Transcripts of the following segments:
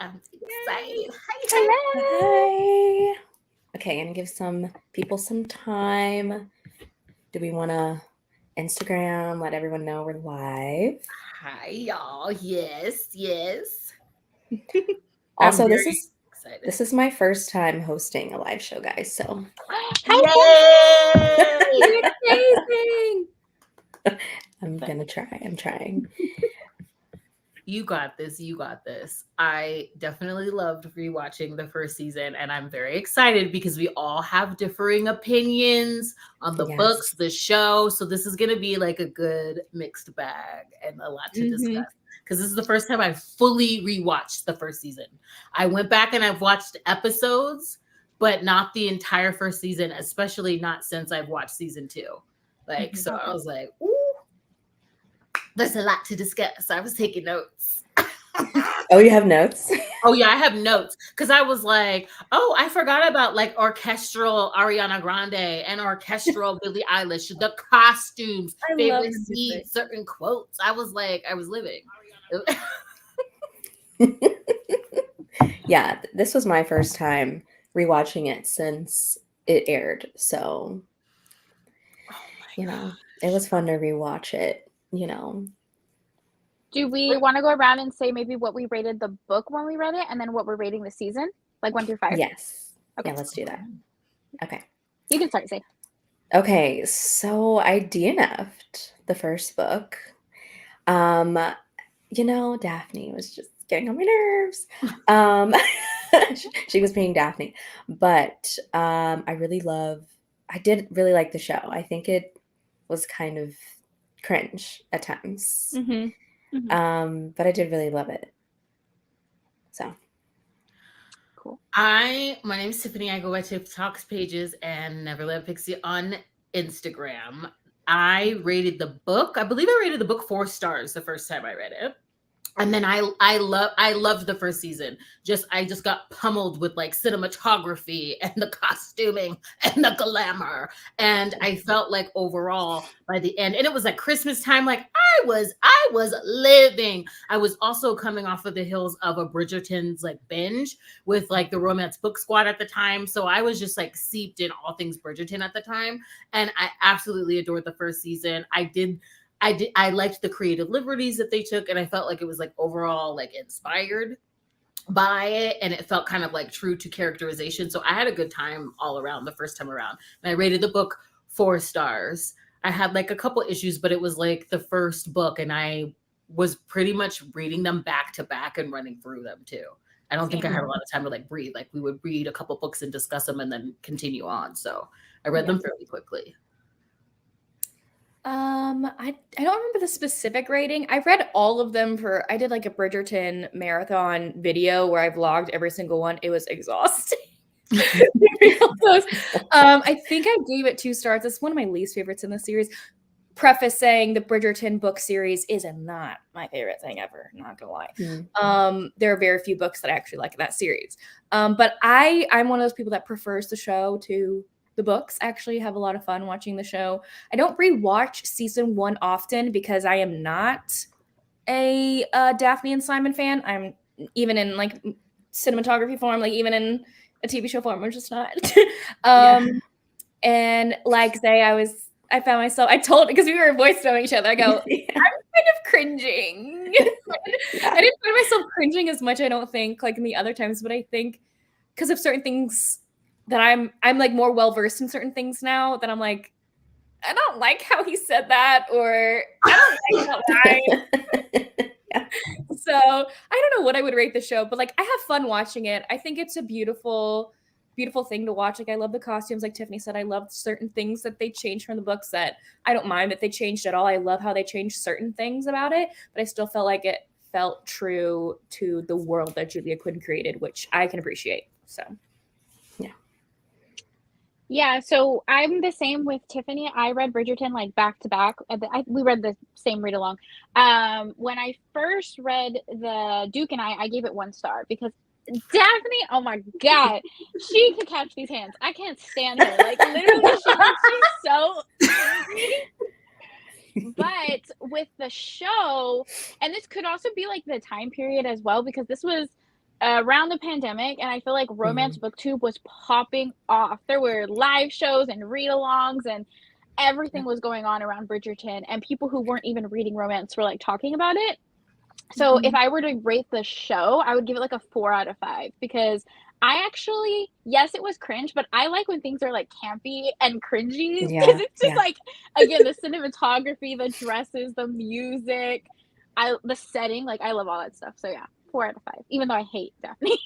I'm excited. Hi, Hi. Okay, I'm gonna give some people some time. Do we want to Instagram? Let everyone know we're live. hi, y'all. Yes. I'm Also, this very is excited. this is my first time hosting a live show, guys. So Yay! Amazing. I'm gonna try. I'm trying. You got this. You got this. I definitely loved rewatching the first season, and I'm very excited because we all have differing opinions on the books, Yes. the show. So this is going to be like a good mixed bag and a lot to discuss. Because this is the first time I fully rewatched the first season. I went back and I've watched episodes, but not the entire first season, especially not since I've watched season 2. Like, so I was like, ooh, there's a lot to discuss. I was taking notes. Oh, you have notes? Oh yeah, I have notes because I was like, oh, I forgot about like orchestral Ariana Grande and orchestral Billie Eilish, the costumes, I love favorite the scenes, music. certain quotes. I was like, I was living. Yeah, this was my first time rewatching it since it aired. So, Oh my it was gosh. fun to rewatch it. Do we want to go around and say maybe what we rated the book when we read it, and then what we're rating the season, like 1 through 5? Yes. Okay. Yeah, let's do that. Okay. You can start, say. Okay, so I DNF'd the first book. Daphne was just getting on my nerves. She was being Daphne. But I did really like the show. I think it was kind of cringe at times. But I did really love it. So Cool. My name is Tiffany. I go by TikTok's pages and Never Let Pixie on Instagram. I rated the book. I believe I rated the book 4 stars the first time I read it. And then I loved the first season. I just got pummeled with like cinematography and the costuming and the glamour. And I felt like overall by the end, and it was like Christmas time, like I was living. I was also coming off of the hills of a Bridgerton's like binge with like the romance book squad at the time. So I was just like seeped in all things Bridgerton at the time. And I absolutely adored the first season. I liked the creative liberties that they took, and I felt like it was like overall like inspired by it, and it felt kind of like true to characterization. So I had a good time all around the first time around. And I rated the book 4 stars. I had like a couple issues, but it was like the first book, and I was pretty much reading them back to back and running through them too. I don't think I had a lot of time to like breathe. Like we would read a couple books and discuss them and then continue on. So I read them fairly quickly. I don't remember the specific rating. I read all of them I did like a Bridgerton marathon video where I vlogged every single one. It was exhausting. I think I gave it 2 stars. It's one of my least favorites in the series. Preface saying the Bridgerton book series is not my favorite thing ever, not gonna lie. There are very few books that I actually like in that series. But I'm one of those people that prefers the show to the books. I actually have a lot of fun watching the show. I don't rewatch season 1 often because I am not a Daphne and Simon fan. I'm even in like cinematography form, like even in a TV show form, I'm just not. And like say I found myself, I told, because we were voice noting each other, I go, I'm kind of cringing. I didn't find myself cringing as much, I don't think, like in the other times, but I think because of certain things that I'm like more well-versed in certain things now that I'm like, I don't like how he said that, or I don't like that line. So I don't know what I would rate the show, but like I have fun watching it. I think it's a beautiful thing to watch. Like I love the costumes, like Tiffany said. I love certain things that they changed from the books that I don't mind that they changed at all. I love how they changed certain things about it, but I still felt like it felt true to the world that Julia Quinn created, which I can appreciate. So yeah, so I'm the same with Tiffany. I read Bridgerton like back to back. We read the same read along. When I first read the Duke and I gave it 1 star because Daphne, oh my god, she could catch these hands. I can't stand her. Like literally, she's so angry. But with the show, and this could also be like the time period as well, because this was around the pandemic, and I feel like romance booktube was popping off. There were live shows and read-alongs, and everything was going on around Bridgerton, and people who weren't even reading romance were like talking about it. So if I were to rate the show, I would give it like a 4 out of 5, because I actually, yes, it was cringe, but I like when things are like campy and cringy, because it's just like, again, the cinematography, the dresses, the music, the setting, like I love all that stuff. So yeah, 4 out of 5, even though I hate Daphne.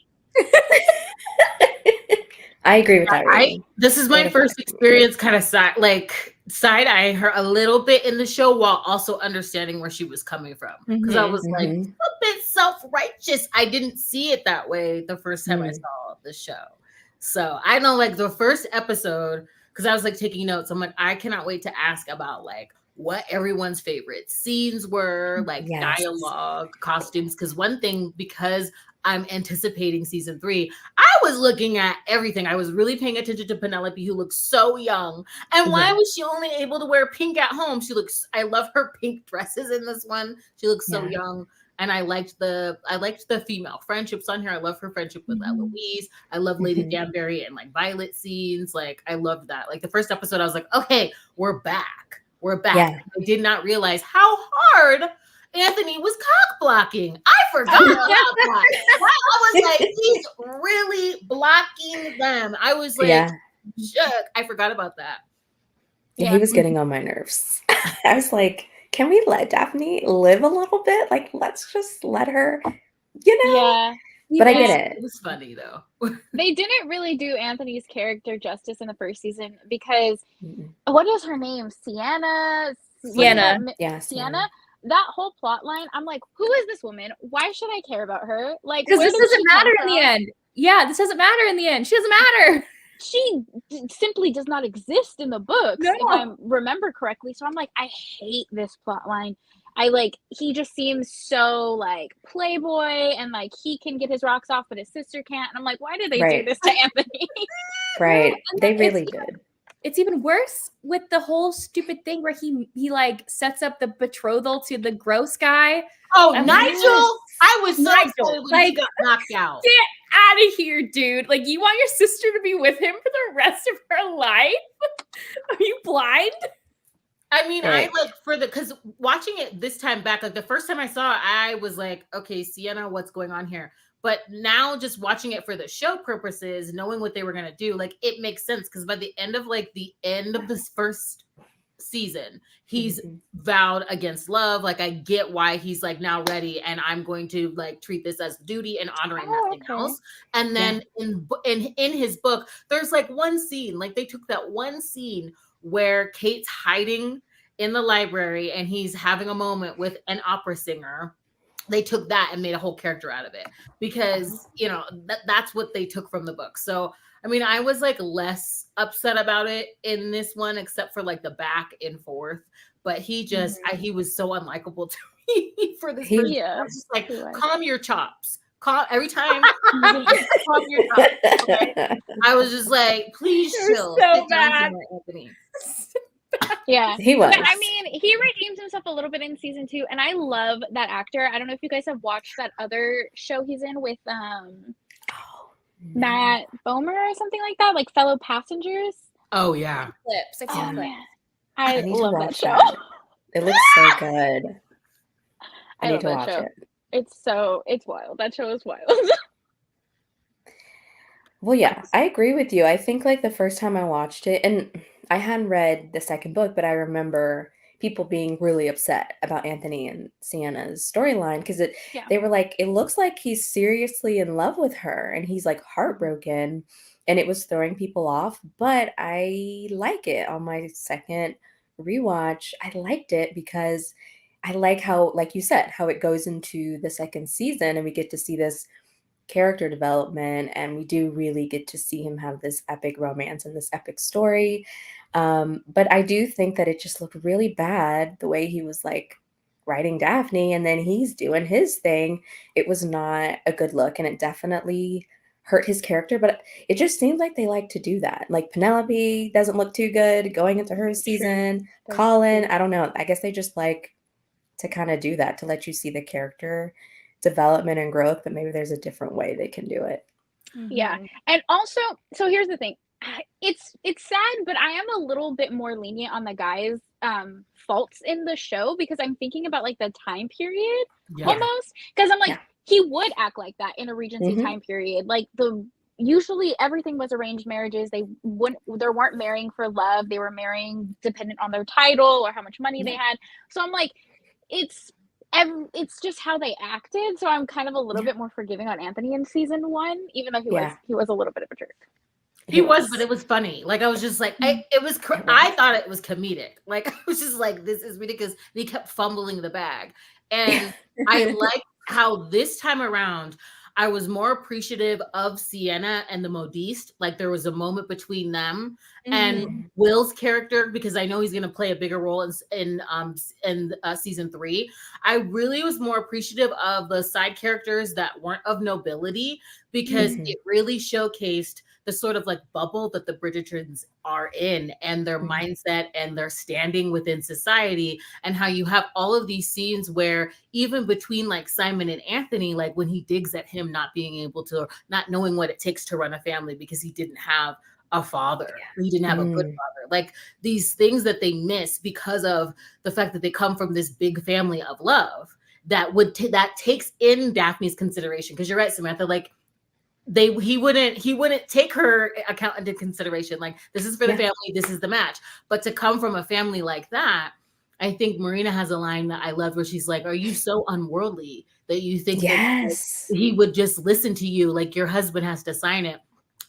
I agree with that rating. This is my first experience kind of side-eye her a little bit in the show while also understanding where she was coming from. Because I was like, a bit self-righteous. I didn't see it that way the first time I saw the show. So I know like the first episode, because I was like taking notes. I'm like, I cannot wait to ask about like what everyone's favorite scenes were, like dialogue, costumes. Because one thing, because I'm anticipating season 3, I was looking at everything. I was really paying attention to Penelope, who looks so young. And why was she only able to wear pink at home? I love her pink dresses in this one. She looks so young. And I liked the female friendships on here. I love her friendship with Eloise. I love Lady Danbury and like Violet scenes. Like I loved that. Like the first episode, I was like, okay, we're back. We're back. Yeah. I did not realize how hard Anthony was cock blocking. I forgot about that. I was like, he's really blocking them. I was like, shook. I forgot about that. Yeah, he was getting on my nerves. I was like, can we let Daphne live a little bit? Like, let's just let her, Yeah. But I get it. It was funny though. They didn't really do Anthony's character justice in the first season, because what is her name? Sienna. Yeah, Sienna. That whole plot line, I'm like, who is this woman? Why should I care about her? Like, because this doesn't matter in the end. Yeah, this doesn't matter in the end. She doesn't matter. She simply does not exist in the books, if I remember correctly. So I'm like, I hate this plot line. He just seems so like playboy, and like he can get his rocks off, but his sister can't. And I'm like, why did they do this to Anthony? Right. They really did. It's even worse with the whole stupid thing where he like sets up the betrothal to the gross guy. Oh, Nigel! I was so excited when he got knocked out. Get out of here, dude. Like, you want your sister to be with him for the rest of her life? Are you blind? I mean, because watching it this time back, like the first time I saw it, I was like, okay, Sienna, what's going on here? But now just watching it for the show purposes, knowing what they were going to do, like it makes sense. Because by the end of this first season, he's vowed against love. Like I get why he's like now ready, and I'm going to like treat this as duty and honoring nothing else. And then in his book, there's like one scene, like they took that one scene where Kate's hiding in the library and he's having a moment with an opera singer. They took that and made a whole character out of it, because that's what they took from the book. So I mean, I was like less upset about it in this one, except for like the back and forth. But he just he was so unlikable to me for this. I was just like, calm your chops. Every time calm your chops. Okay? I was just like, please chill. So bad. Anthony. Yeah, he was. But, I mean, he redeems himself a little bit in season 2, and I love that actor. I don't know if you guys have watched that other show he's in with Matt Bomer or something like that, like Fellow Passengers. Oh yeah, Clips. I love that show. It looks so good. I need to watch it. It's wild. That show is wild. Well, yeah, I agree with you. I think like the first time I watched it, and I hadn't read the second book, but I remember people being really upset about Anthony and Sienna's storyline, because they were like, it looks like he's seriously in love with her and he's like heartbroken, and it was throwing people off. But I like it. On my second rewatch, I liked it because I like how, like you said, how it goes into the second season and we get to see this character development, and we do really get to see him have this epic romance and this epic story. But I do think that it just looked really bad the way he was like writing Daphne, and then he's doing his thing. It was not a good look, and it definitely hurt his character. But it just seemed like they like to do that. Like Penelope doesn't look too good going into her season. Colin, I don't know. I guess they just like to kind of do that, to let you see the character development and growth, but maybe there's a different way they can do it. Yeah. And also, so here's the thing. It's sad, but I am a little bit more lenient on the guys' faults in the show, because I'm thinking about like the time period almost. Because I'm like, he would act like that in a Regency time period. Like usually everything was arranged marriages. They weren't marrying for love. They were marrying dependent on their title or how much money they had. So I'm like, it's just how they acted. So I'm kind of a little bit more forgiving on Anthony in season 1, even though he was a little bit of a jerk. He was, but it was funny. Like, I was just like, I thought it was comedic. Like, I was just like, this is ridiculous. And he kept fumbling the bag. And I like how this time around, I was more appreciative of Sienna and the modiste. Like, there was a moment between them and Will's character, because I know he's going to play a bigger role in season 3. I really was more appreciative of the side characters that weren't of nobility, because it really showcased the sort of like bubble that the Bridgertons are in, and their mindset and their standing within society, and how you have all of these scenes where even between like Simon and Anthony, like when he digs at him not being able to, not knowing what it takes to run a family because he didn't have a father, he didn't have a good father, like these things that they miss because of the fact that they come from this big family of love, that takes in Daphne's consideration. Because you're right, Samantha, like he wouldn't take her account into consideration. Like, this is for the family, this is the match. But to come from a family like that, I think Marina has a line that I love where she's like, are you so unworldly that you think that like, he would just listen to you? Like, your husband has to sign it.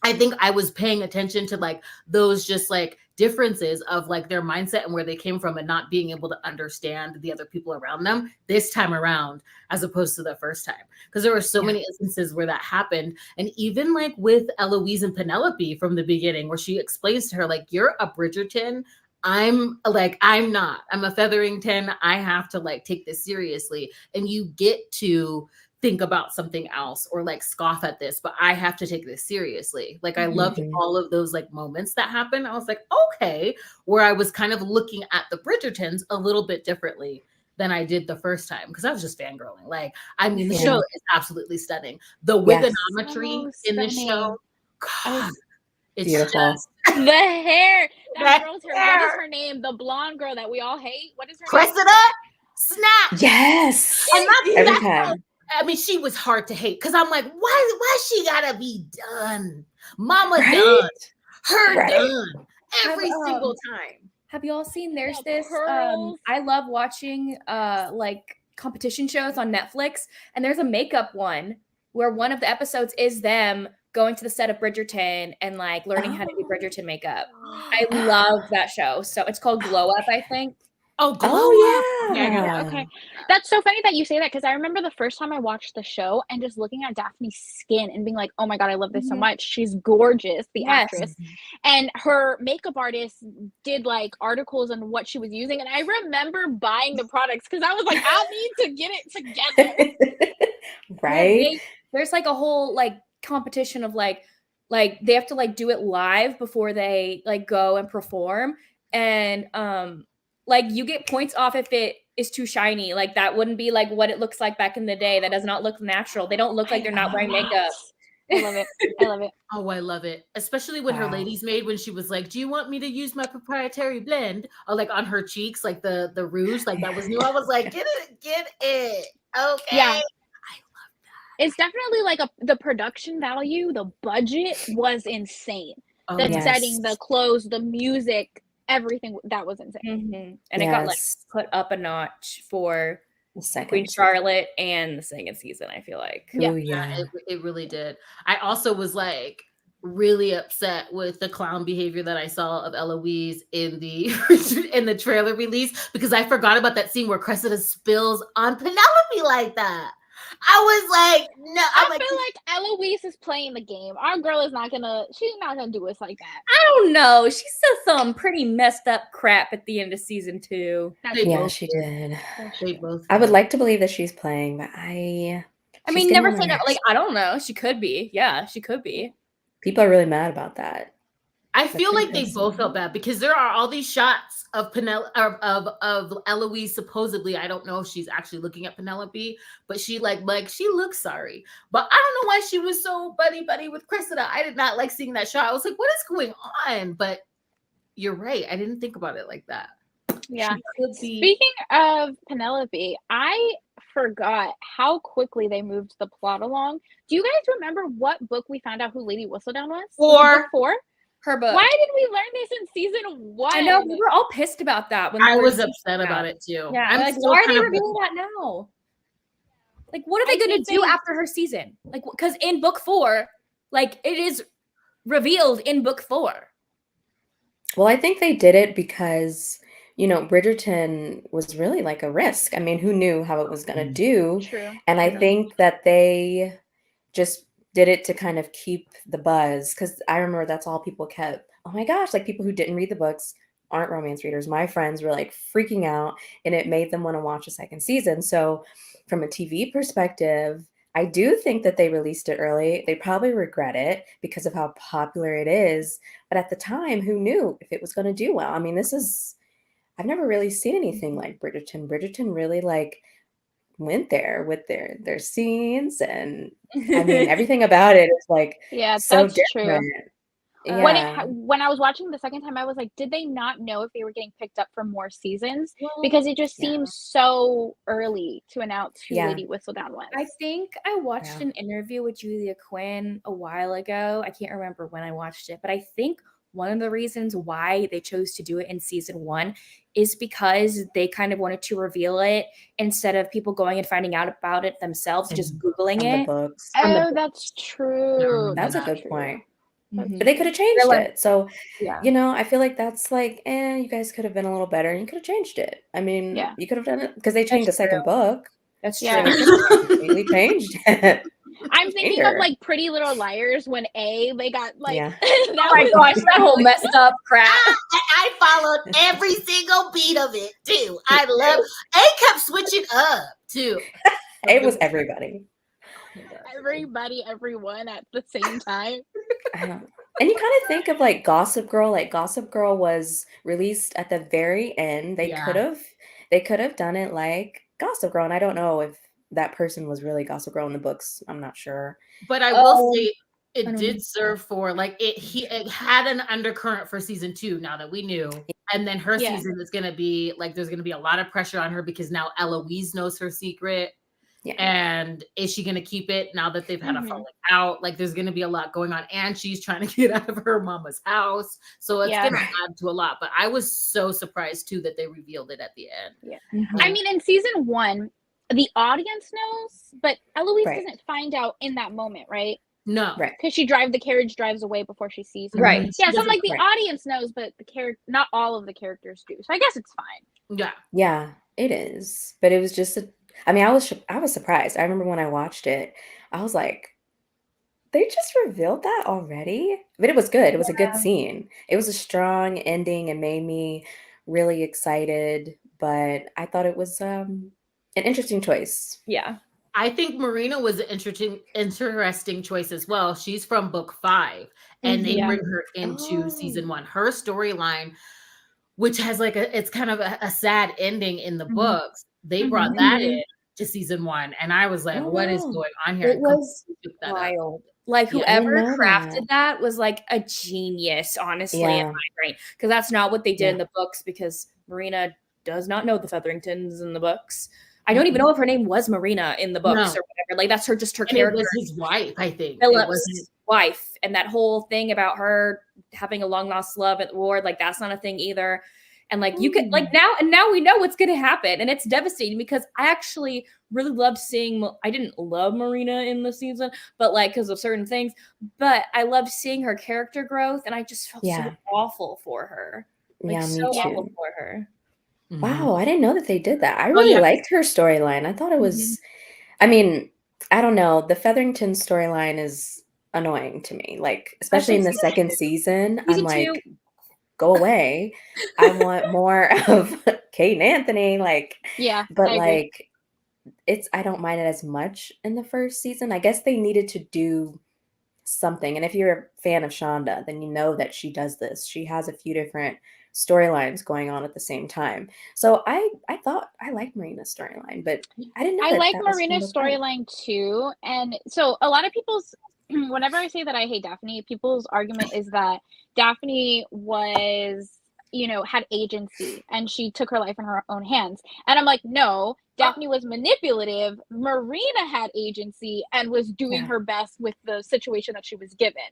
I think I was paying attention to like those just like differences of like their mindset and where they came from, and not being able to understand the other people around them this time around, as opposed to the first time. Because there were so many instances where that happened. And even like with Eloise and Penelope from the beginning, where she explains to her, like, you're a Bridgerton. I'm not. I'm a Featherington. I have to like take this seriously. And you get to think about something else or like scoff at this, but I have to take this seriously. Like, I loved all of those like moments that happened. I was like, okay, where I was kind of looking at the Bridgertons a little bit differently than I did the first time, because I was just fangirling. Like, I mean, the show is absolutely stunning. The wigonometry in the show, God, it's beautiful. Just the hair. That girl's hair. What is her name? The blonde girl that we all hate. What is her name? Cressida Snap. Yes. And that's every time. I mean, she was hard to hate, because I'm like, why she gotta be done? Mama done. Her done. Every single time. Have you all seen there's this I love watching like competition shows on Netflix, and there's a makeup one where one of the episodes is them going to the set of Bridgerton and like learning how to do Bridgerton makeup. I love that show. So it's called Glow Up, I think. Yeah. Okay. That's so funny that you say that, because I remember the first time I watched the show and just looking at Daphne's skin and being like, oh my God, I love this so much. She's gorgeous, the actress. And her makeup artist did like articles on what she was using. And I remember buying the products because I was like, I need to get it together. Right. There's like a whole like competition of like they have to like do it live before they like go and perform. And like you get points off if it is too shiny. Like that wouldn't be like what it looks like back in the day. That does not look natural. They don't look like they're not wearing makeup. I love it. I love it. Oh, I love it. Especially when her lady's maid, when she was like, do you want me to use my proprietary blend? Or like on her cheeks, like the rouge, like that was new. I was like, get it. Okay. Yeah. It's definitely like the production value, the budget was insane. The setting, the clothes, the music, everything, that was insane. And it got like put up a notch for Queen Charlotte and the second season, I feel like. It really did. I also was like really upset with the clown behavior that I saw of Eloise in the trailer release, because I forgot about that scene where Cressida spills on Penelope like that. I was like, no. I feel like Eloise is playing the game. Our girl is she's not gonna do us like that. I don't know. She said some pretty messed up crap at the end of season 2. Yeah, she did. They both. I would like to believe that she's playing, but I mean, never say that. Like, I don't know. She could be. Yeah, she could be. People are really mad about that. I feel like they both felt bad because there are all these shots of of Eloise. Supposedly, I don't know if she's actually looking at Penelope, but she she looks sorry. But I don't know why she was so buddy with Cressida. I did not like seeing that shot. I was like, what is going on? But you're right. I didn't think about it like that. Yeah. Speaking of Penelope, I forgot how quickly they moved the plot along. Do you guys remember what book we found out who Lady Whistledown was? Book 4? Her book. Why did we learn this in season 1? I know, we were all pissed about that. When I was upset about it too. Yeah, I'm like, why are they revealing that now? Like, what are they going to do after her season? Like, because in book 4, like, it is revealed in book 4. Well, I think they did it because, you know, Bridgerton was really like a risk. I mean, who knew how it was going to do? True. And I think that they just did it to kind of keep the buzz, because I remember that's all people kept. Oh my gosh, like people who didn't read the books, aren't romance readers. My friends were like freaking out, and it made them want to watch a second season. So from a TV perspective, I do think that they released it early. They probably regret it because of how popular it is. But at the time, who knew if it was going to do well? I mean, I've never really seen anything like Bridgerton. Bridgerton really like went there with their scenes, and I mean everything about it is like so that's different. true. Yeah. When I was watching the second time, I was like, did they not know if they were getting picked up for more seasons? Because it just seems so early to announce who Lady Whistledown was. I think I watched an interview with Julia Quinn a while ago. I can't remember when I watched it, but I think one of the reasons why they chose to do it in season 1 is because they kind of wanted to reveal it instead of people going and finding out about it themselves, just Googling from it. The books. That's true. That's a good point. Mm-hmm. But they could have changed it. So, yeah, you know, I feel like that's like, you guys could have been a little better. You could have changed it. I mean, you could have done it because they changed the second book. That's true. They changed it. I'm thinking of like Pretty Little Liars when they got like. Oh my gosh, that whole messed up crap. I followed every single beat of it too. I love. A kept switching up too. It was everybody. Everybody, everyone at the same time. And you kind of think of like Gossip Girl. Like Gossip Girl was released at the very end. They could have done it like Gossip Girl. And I don't know if that person was really Gossip Girl in the books. I'm not sure. But I will say it did serve for like it had an undercurrent for season 2 now that we knew. And then her season is gonna be like there's gonna be a lot of pressure on her because now Eloise knows her secret. Yeah. And is she going to keep it now that they've had a falling out? Like, there's going to be a lot going on, and she's trying to get out of her mama's house, so it's going to add to a lot. But I was so surprised too that they revealed it at the end. Yeah, I mean, in season 1, the audience knows, but Eloise doesn't find out in that moment, right? No, because the carriage drives away before she sees her. Right. Yeah, so I'm like the audience knows, but not all of the characters do. So I guess it's fine. Yeah. Yeah, it is. But it was just I was surprised. I remember when I watched it, I was like, they just revealed that already? But it was good. It was a good scene. It was a strong ending and made me really excited. But I thought it was an interesting choice. Yeah. I think Marina was an interesting choice as well. She's from book 5, and they bring her into season 1. Her storyline, which has like it's kind of a sad ending in the books. They brought that in to season 1, and I was like, what is going on here? It was wild. Like whoever crafted that was like a genius, honestly, in my brain. Because that's not what they did in the books, because Marina does not know the Featheringtons in the books. I don't even know if her name was Marina in the books or whatever. Like that's just her character. It was his wife, I think. Philip's wife. And that whole thing about her having a long lost love at the war, like that's not a thing either. And like you could like now we know what's going to happen, and it's devastating because I actually really loved seeing. I didn't love Marina in the season, but like because of certain things. But I loved seeing her character growth, and I just felt so awful for her. Like, me so too. Awful for her. Wow, I didn't know that they did that. I really liked her storyline. I thought it was. I mean, I don't know. The Featherington storyline is annoying to me. Like especially in the second season, I'm like. Go away. I want more of Kate and Anthony. Like, but like, I don't mind it as much in the first season. I guess they needed to do something. And if you're a fan of Shonda, then you know that she does this. She has a few different storylines going on at the same time. So I thought I liked Marina's storyline, but I didn't know I that like that was Marina's Shonda's wife. storyline too. And so a lot of people's, whenever I say that I hate Daphne, people's argument is that Daphne was, had agency and she took her life in her own hands. And I'm like, no, Daphne was manipulative. Marina had agency and was doing Yeah. her best with the situation that she was given.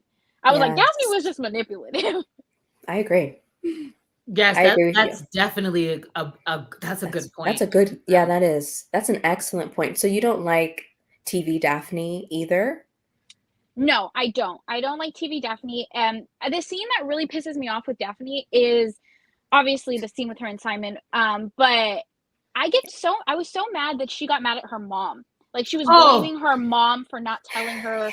I was like, Yes. Daphne was just manipulative. I agree. Yes, I agree with that's you. definitely that's a good point. That's a good, yeah, that's an excellent point. So you don't like TV Daphne either? No, I don't. I don't like TV Daphne. The scene that really pisses me off with Daphne is obviously the scene with her and Simon. But I was so mad that she got mad at her mom. Like she was blaming her mom for not telling her,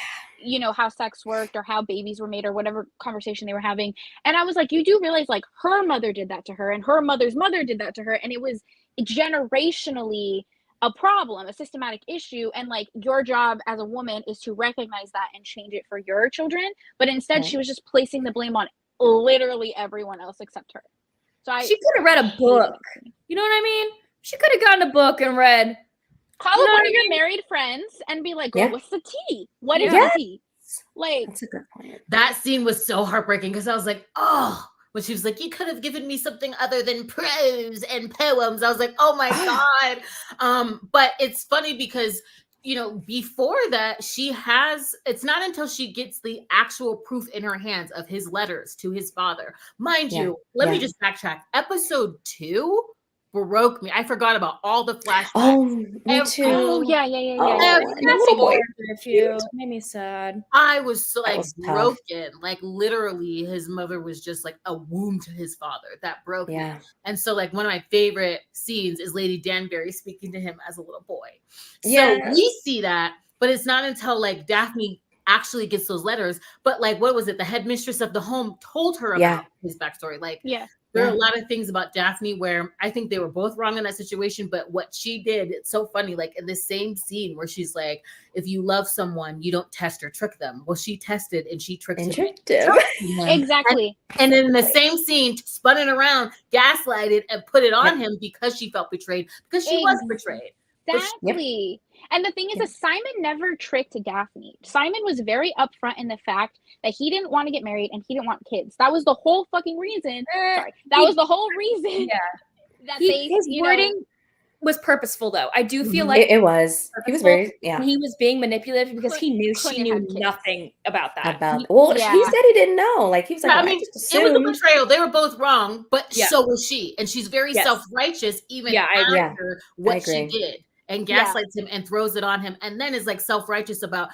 how sex worked or how babies were made or whatever conversation they were having. And I was like, you do realize like her mother did that to her and her mother's mother did that to her. And it was generationally a problem, a systematic issue. And like your job as a woman is to recognize that and change it for your children. But instead she was just placing the blame on literally everyone else except her. So she could have read a book. You know what I mean? She could have gotten a book and read. Call up one of your married friends and be like, girl, what's the tea? What is the tea? Like, that's a good point. That scene was so heartbreaking because I was like, oh, when she was like, you could have given me something other than prose and poems. I was like, oh my God. But it's funny because, before that, it's not until she gets the actual proof in her hands of his letters to his father. Mind you, let me just backtrack. Episode 2 broke me. I forgot about all the flashbacks. Oh, me too. Oh, yeah. Little boy. It made me sad. I was so broken. Tough. Like literally his mother was just like a womb to his father. That broke me. And so like one of my favorite scenes is Lady Danbury speaking to him as a little boy. So we see that, but it's not until like Daphne actually gets those letters. But like, what was it? The headmistress of the home told her about his backstory. Like, there are a lot of things about Daphne where I think they were both wrong in that situation, but what she did, it's so funny. Like in the same scene where she's like, if you love someone, you don't test or trick them. Well, she tested and she tricked him. Exactly. And then in the same scene, spun it around, gaslighted and put it on him because she felt betrayed, because she was betrayed. Exactly. And the thing is that Simon never tricked Daphne. Simon was very upfront in the fact that he didn't want to get married and he didn't want kids. That was the whole fucking reason. That was the whole reason. That his wording was purposeful, though. I do feel like it was. He was very He was being manipulative because he knew she knew nothing about that. He said he didn't know. Like he was like, I mean, it was a betrayal. They were both wrong, but so was she, and she's very self-righteous even after what she did. And gaslights him and throws it on him, and then is like self-righteous about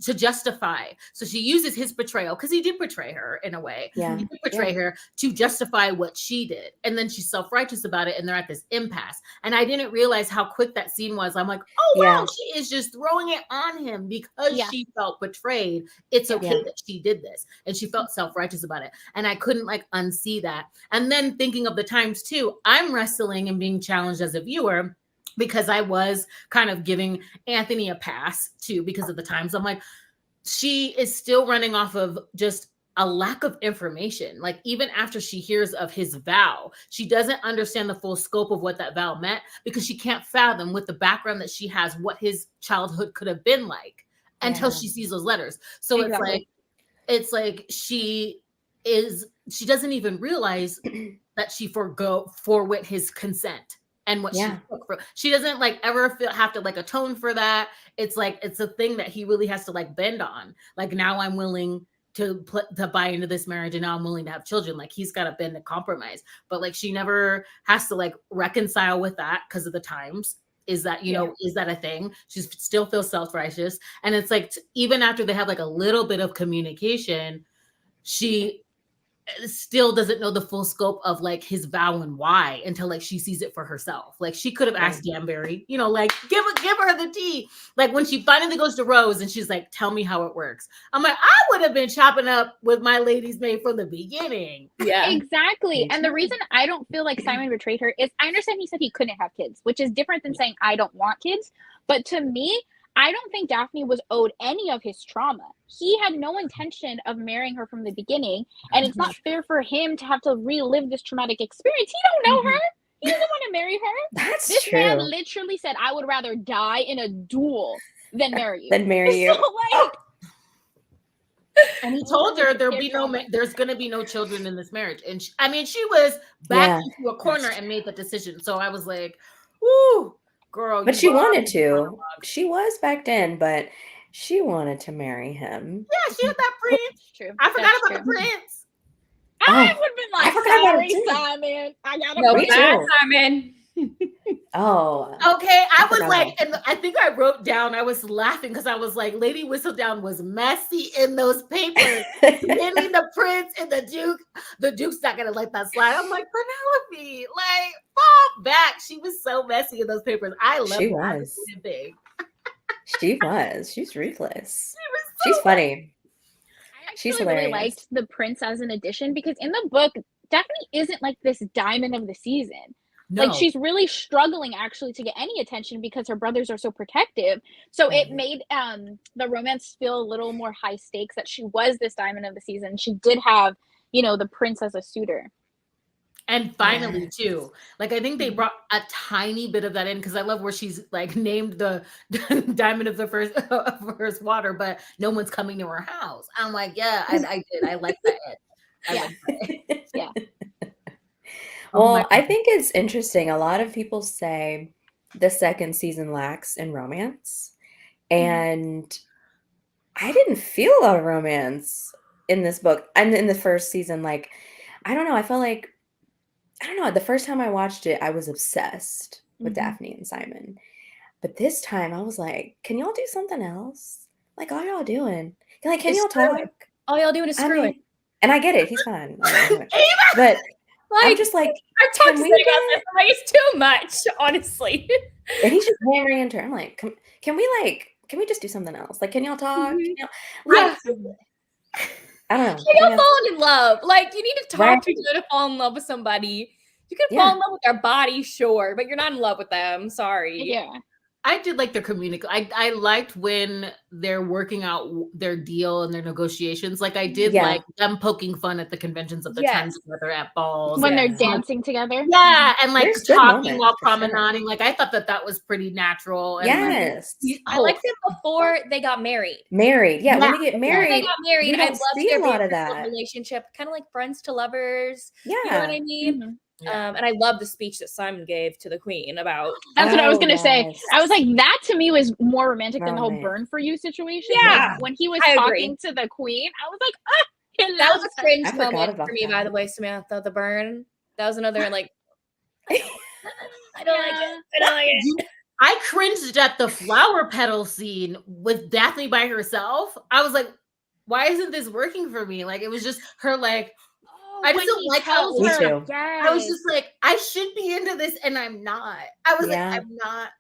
to justify. So she uses his betrayal because he did betray her in a way. He did betray her to justify what she did, and then she's self-righteous about it, and they're at this impasse. And I didn't realize how quick that scene was. I'm like, oh wow, she is just throwing it on him because she felt betrayed. It's okay that she did this, and she felt self-righteous about it. And I couldn't like unsee that. And then thinking of the times too, I'm wrestling and being challenged as a viewer, because I was kind of giving Anthony a pass too, because of the times. I'm like, she is still running off of just a lack of information. Like even after she hears of his vow, she doesn't understand the full scope of what that vow meant, because she can't fathom with the background that she has what his childhood could have been like until she sees those letters. So it's like she doesn't even realize that she forwent his consent. And what she took for, she doesn't like ever have to like atone for that. It's like, it's a thing that he really has to like bend on. Like now I'm willing to buy into this marriage, and now I'm willing to have children. Like he's got to bend to compromise, but like she never has to like reconcile with that because of the times. Is that, is that a thing? She still feels self-righteous. And it's like, even after they have like a little bit of communication, she still doesn't know the full scope of like his vow and why until like she sees it for herself. Like she could have asked Danbury, like give her the tea. Like when she finally goes to Rose and she's like, tell me how it works. I'm like, I would have been chopping up with my lady's maid from the beginning. Yeah, exactly. And the reason I don't feel like Simon betrayed her is I understand he said he couldn't have kids, which is different than saying I don't want kids. But to me, I don't think Daphne was owed any of his trauma. He had no intention of marrying her from the beginning, and it's not fair for him to have to relive this traumatic experience. He don't know her. He doesn't want to marry her. That's This true. man literally said, "I would rather die in a duel than marry you." Than marry you. So, like, and he told her there's gonna be no children in this marriage. And she was backed into a corner and made the decision. So I was like, "Woo, girl!" But she wanted to. She was backed in, but she wanted to marry him. Yeah, she had that prince. True. I forgot about the prince. I would have been like, "Sorry, Simon. I gotta bye, Simon." Oh, okay. I was like, and I think I wrote down, I was laughing because I was like, Lady Whistledown was messy in those papers. Getting the prince and the duke. The duke's not gonna let that slide. I'm like, Penelope, like, fall back. She was so messy in those papers. I love she that was. thing. She was. She's ruthless. She's funny. She's hilarious. Really liked the prince as an addition because in the book, Daphne isn't like this diamond of the season. No. Like she's really struggling actually to get any attention because her brothers are so protective. So it made the romance feel a little more high stakes that she was this diamond of the season. She did have, the prince as a suitor. And finally, too, like I think they brought a tiny bit of that in because I love where she's like named the diamond of the first water, but no one's coming to her house. I'm like, yeah, I did. I like that. Yeah. Well, I think it's interesting. A lot of people say the second season lacks in romance. And I didn't feel a lot of romance in this book. And in the first season, like, I don't know. I felt like, I don't know. The first time I watched it, I was obsessed with Daphne and Simon. But this time I was like, can y'all do something else? Like, all y'all doing? Like, can y'all talk? All y'all doing is screwing. And I get it. He's fine. But I'm just like, our toxic about this is too much, honestly. And he's just hammering into her. I'm like, can we just do something else? Like, can y'all talk? I don't know. Can y'all fall in love? Like, you need to talk to each other to fall in love with somebody. You can fall in love with their body, sure, but you're not in love with them. Sorry. Yeah. I did like their communication. I liked when they're working out their deal and their negotiations. Like I did like them poking fun at the conventions of the times together at balls. When they're dancing together. Yeah. And like talking while promenading. Sure. Like I thought that was pretty natural. And I liked it before they got married. Yeah. When they get married. When they got married, I loved their lot of that relationship. Kind of like friends to lovers. Yeah. You know what I mean? Mm-hmm. And I love the speech that Simon gave to the Queen about. That's what I was gonna say. I was like, that to me was more romantic than the whole burn for you situation. Yeah, like, when he was talking to the Queen, I was like, that was a cringe moment for me, by the way, Samantha. The burn. That was another like. I don't like it. I don't like it. I cringed at the flower petal scene with Daphne by herself. I was like, why isn't this working for me? Like it was just her like. I just don't like how I was just like, I should be into this and I'm not. I was like,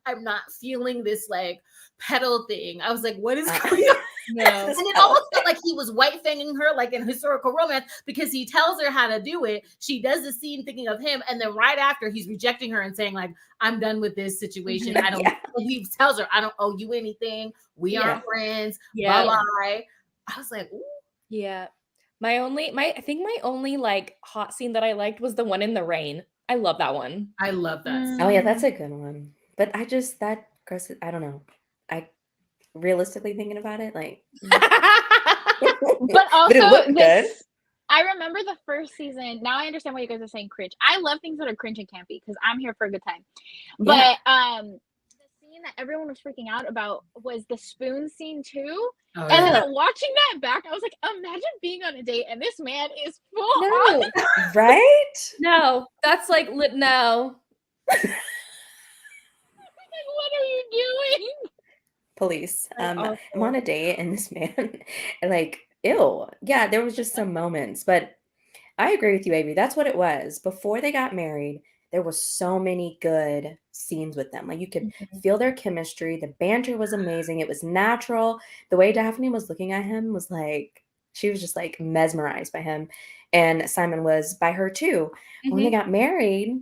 I'm not feeling this like petal thing. I was like, what is going on? And it almost felt like he was white fanging her like in historical romance because he tells her how to do it. She does the scene thinking of him. And then right after he's rejecting her and saying like, I'm done with this situation. I don't, he tells her, I don't owe you anything. We aren't friends. Bye-bye. I was like, ooh. Yeah. My only like hot scene that I liked was the one in the rain. I love that one. I love that. Oh yeah, that's a good one. But I don't know. I realistically thinking about it, like but also good. I remember the first season. Now I understand why you guys are saying cringe. I love things that are cringe and campy because I'm here for a good time. But the scene that everyone was freaking out about was the spoon scene too. And then watching that back, I was like, imagine being on a date and this man is full on. Right? No, that's like, no. Like, what are you doing? Police. I'm on a date and this man, like, ew. Yeah, there was just some moments, but I agree with you, Avery. That's what it was. Before they got married, there was so many good scenes with them. Like you could feel their chemistry. The banter was amazing. It was natural. The way Daphne was looking at him was like, she was just like mesmerized by him. And Simon was by her too. When they got married,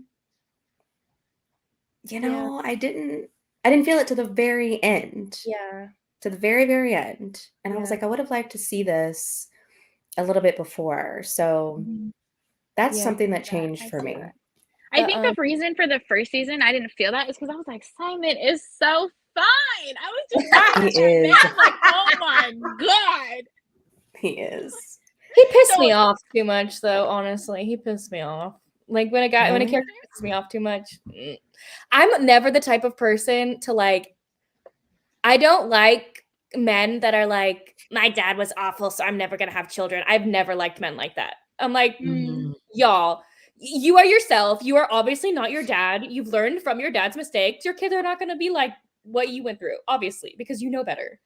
I I didn't feel it to the very end. Yeah. To the very, very end. And I was Yeah. like, I would have liked to see this a little bit before. So that's Yeah. something that I changed for see me. that. I think the reason for the first season I didn't feel that is because I was like, Simon is so fine. I was just He is. like, oh my God. He is. He pissed me off too much, though. Honestly, he pissed me off. Like when a character pisses me off too much. I'm never the type of person to like. I don't like men that are like, my dad was awful, so I'm never gonna have children. I've never liked men like that. I'm like, y'all, you are yourself. You are obviously not your dad. You've learned from your dad's mistakes. Your kids are not gonna be like what you went through, obviously, because you know better.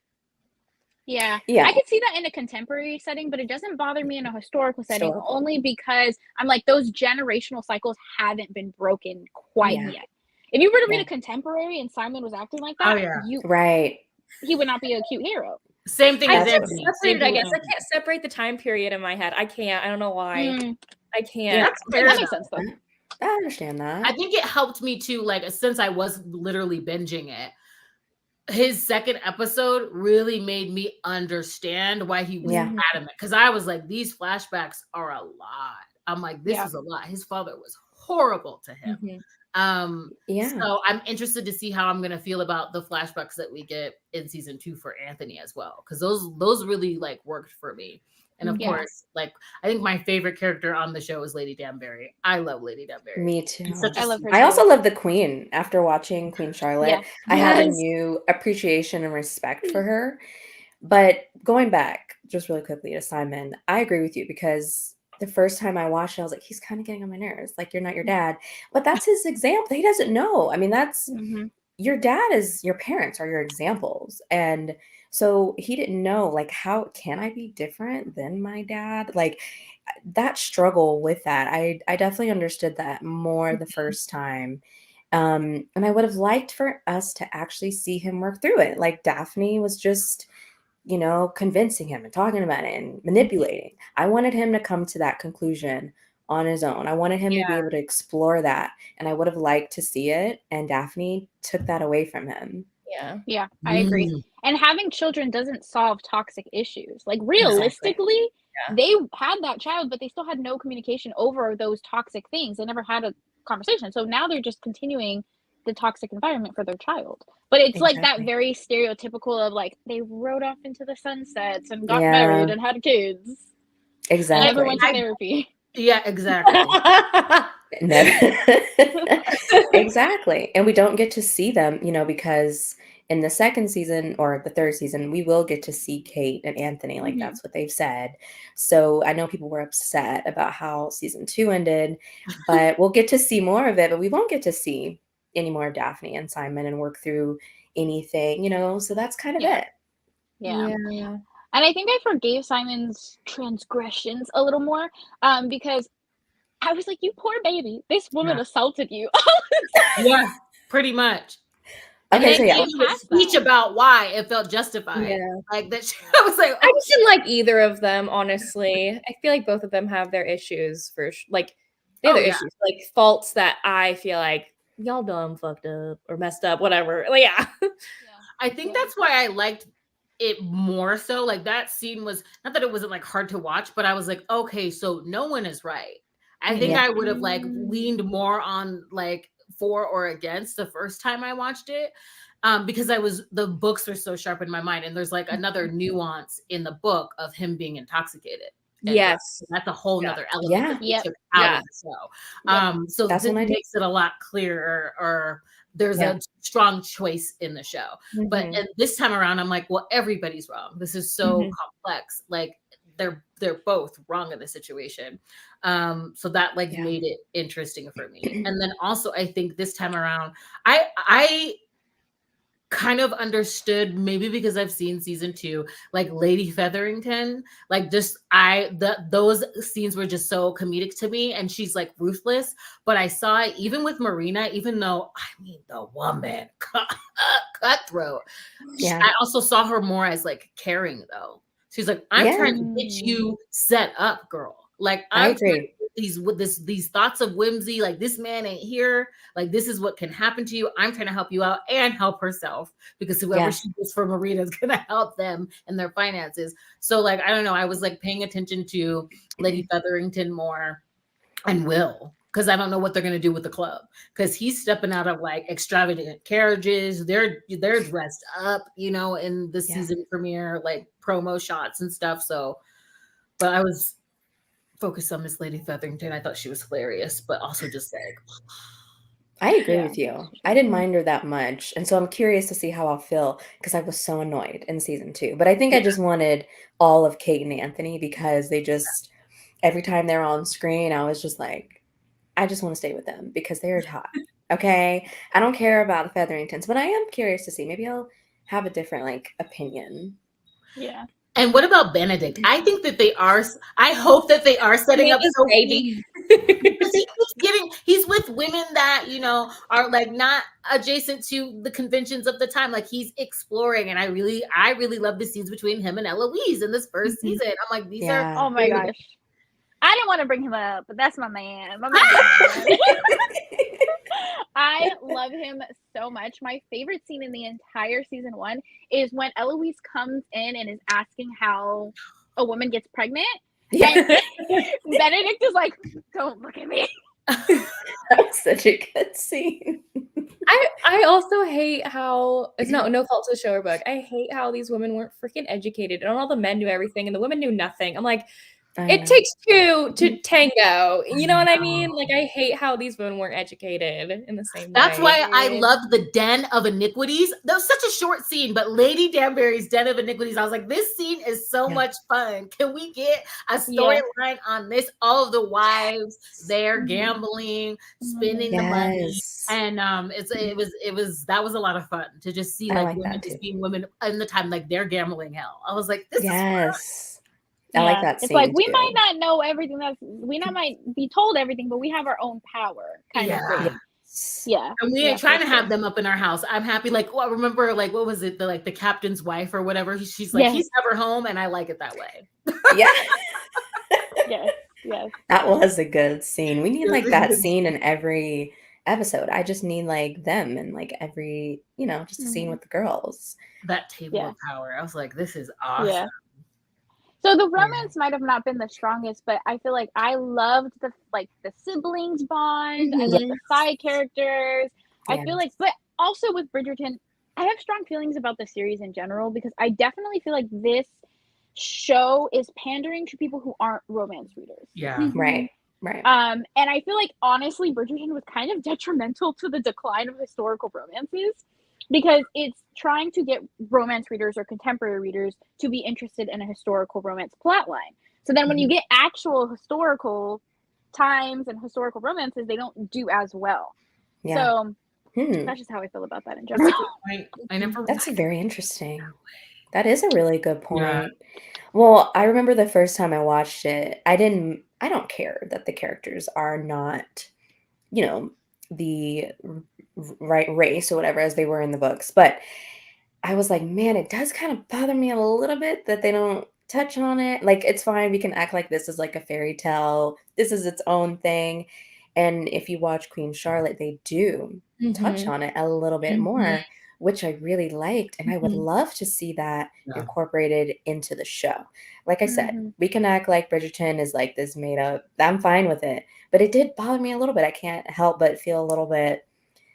Yeah. I could see that in a contemporary setting, but it doesn't bother me in a historical setting only because I'm like, those generational cycles haven't been broken quite yet. If you were to read a contemporary and Simon was acting like that, he would not be a cute hero. Same thing as Anthony. I guess I can't separate the time period in my head. I can't. I don't know why. I can't. That makes sense though. I understand that. I think it helped me too, like since I was literally binging it. His second episode really made me understand why he was adamant. Because I was like, these flashbacks are a lot. I'm like, this is a lot. His father was horrible to him. So I'm interested to see how I'm gonna feel about the flashbacks that we get in season 2 for Anthony as well. Because those really like worked for me. And of course, like I think my favorite character on the show is Lady Danbury. I love Lady Danbury. Me too. I love her. I also love the Queen. After watching Queen Charlotte, I have a new appreciation and respect for her. But going back just really quickly to Simon, I agree with you because the first time I watched it, I was like, he's kind of getting on my nerves. Like, you're not your dad. But that's his example. He doesn't know. I mean, that's your dad is your parents are your examples. And so he didn't know, like, how can I be different than my dad? Like that struggle with that. I definitely understood that more the first time. And I would have liked for us to actually see him work through it. Like Daphne was just, convincing him and talking about it and manipulating. I wanted him to come to that conclusion on his own. I wanted him to be able to explore that. And I would have liked to see it. And Daphne took that away from him. Yeah, I agree. And having children doesn't solve toxic issues. Like realistically, they had that child, but they still had no communication over those toxic things. They never had a conversation. So now they're just continuing the toxic environment for their child. But it's like that very stereotypical of like they rode off into the sunsets and got married and had kids. Exactly. And never went to therapy. Yeah, exactly. Exactly. And we don't get to see them, because in the second season or the third season, we will get to see Kate and Anthony. Like that's what they've said. So I know people were upset about how season 2 ended, but we'll get to see more of it, but we won't get to see any more of Daphne and Simon and work through anything, so that's kind of it. Yeah. And I think I forgave Simon's transgressions a little more because I was like, you poor baby. This woman assaulted you. Yeah, pretty much. Okay, so a speech about why it felt justified. Yeah. Like that. I was like, I just didn't like either of them, honestly. I feel like both of them have their issues like issues, like faults that I feel like y'all dumb, fucked up, or messed up, whatever. Like, I think that's why I liked it more so. Like that scene was not that it wasn't like hard to watch, but I was like, okay, so no one is right. I think I would have like leaned more on like for or against the first time I watched it. Because the books are so sharp in my mind. And there's like another nuance in the book of him being intoxicated. Yes. That's a whole nother element that we took out of the show. So this makes it a lot clearer, or there's a strong choice in the show. But and this time around, I'm like, well, everybody's wrong. This is so complex. Like they're both wrong in the situation. So that like made it interesting for me. And then also I think this time around, I kind of understood, maybe because I've seen season 2, like Lady Featherington, like just those scenes were just so comedic to me, and she's like ruthless. But I saw it even with Marina, even though the woman cutthroat. I also saw her more as like caring though. She's like, I'm trying to get you set up, girl. Like I'm trying to get these thoughts of whimsy, like this man ain't here, like this is what can happen to you. I'm trying to help you out and help herself, because whoever she is for Marina is gonna help them and their finances. So like, I don't know, I was like paying attention to Lady Featherington more, and Will, because I don't know what they're gonna do with the club, because he's stepping out of like extravagant carriages. They're dressed up, you know, in the season premiere, like promo shots and stuff. So, but I was focused on Miss Lady Featherington. I thought she was hilarious, but also just like, I agree with you. I didn't mind her that much. And so I'm curious to see how I'll feel, because I was so annoyed in season 2. But I think I just wanted all of Kate and Anthony, because they just, every time they're on screen, I was just like, I just want to stay with them because they're hot. Okay. I don't care about the Featheringtons, but I am curious to see. Maybe I'll have a different like opinion. Yeah. And what about Benedict? I think that I hope that they are setting up baby. He's with women that, you know, are like not adjacent to the conventions of the time. Like he's exploring. And I really love the scenes between him and Eloise in this first season. I'm like, these are, oh my gosh. I didn't want to bring him up, but that's my man. I love him so much. My favorite scene in the entire season 1 is when Eloise comes in and is asking how a woman gets pregnant. Yeah. And Benedict is like, don't look at me. That's such a good scene. I also hate how it's no fault to the show or book. I hate how these women weren't freaking educated, and all the men knew everything and the women knew nothing. I'm like, it takes two to tango. You know what I mean? Like, I hate how these women weren't educated in the same way. That's why I loved the Den of Iniquities. That was such a short scene, but Lady Danbury's Den of Iniquities, I was like, this scene is so much fun. Can we get a storyline on this? All of the wives, they're gambling, spending the money. And that was a lot of fun to just see like women just being women in the time, like they're gambling hell. I was like, this is fun. I like that scene. It's like we might not know everything. We not might be told everything, but we have our own power, kind of thing. Yeah, and we ain't trying to have them up in our house. I'm happy. Like, well, remember, like, what was it? The captain's wife or whatever. She's like, he's never home, and I like it that way. Yeah. Yes. That was a good scene. We need like that scene in every episode. I just need like them and like every, just a scene with the girls. That table of power. I was like, this is awesome. Yeah. So the romance might have not been the strongest, but I feel like I loved the siblings bond. I love the side characters. I feel like, but also with Bridgerton, I have strong feelings about the series in general, because I definitely feel like this show is pandering to people who aren't romance readers. Yeah. Right. And I feel like honestly, Bridgerton was kind of detrimental to the decline of historical romances, because it's trying to get romance readers or contemporary readers to be interested in a historical romance plotline. So then when you get actual historical times and historical romances, they don't do as well. Yeah. So that's just how I feel about that in general. That's very interesting. That is a really good point. Yeah. Well, I remember the first time I watched it, I don't care that the characters are not, the right race or whatever as they were in the books, but I was like, man, it does kind of bother me a little bit that they don't touch on it. Like, it's fine, we can act like this is like a fairy tale, this is its own thing. And if you watch Queen Charlotte, they do touch on it a little bit more, which I really liked, and I would love to see that incorporated into the show. Like I said, we can act like Bridgerton is like this made up, I'm fine with it, but it did bother me a little bit. I can't help but feel a little bit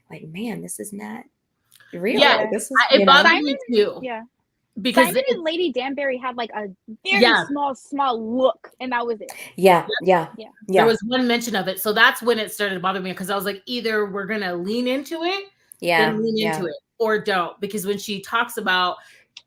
like, man, this is not real. Yeah, like, this is, it bothered me too. Yeah, because Simon and Lady Danbury had like a very small look, and that was it. Yeah. There was one mention of it, so that's when it started to bother me, because I was like, either we're gonna lean into it, then lean into it, or don't. Because when she talks about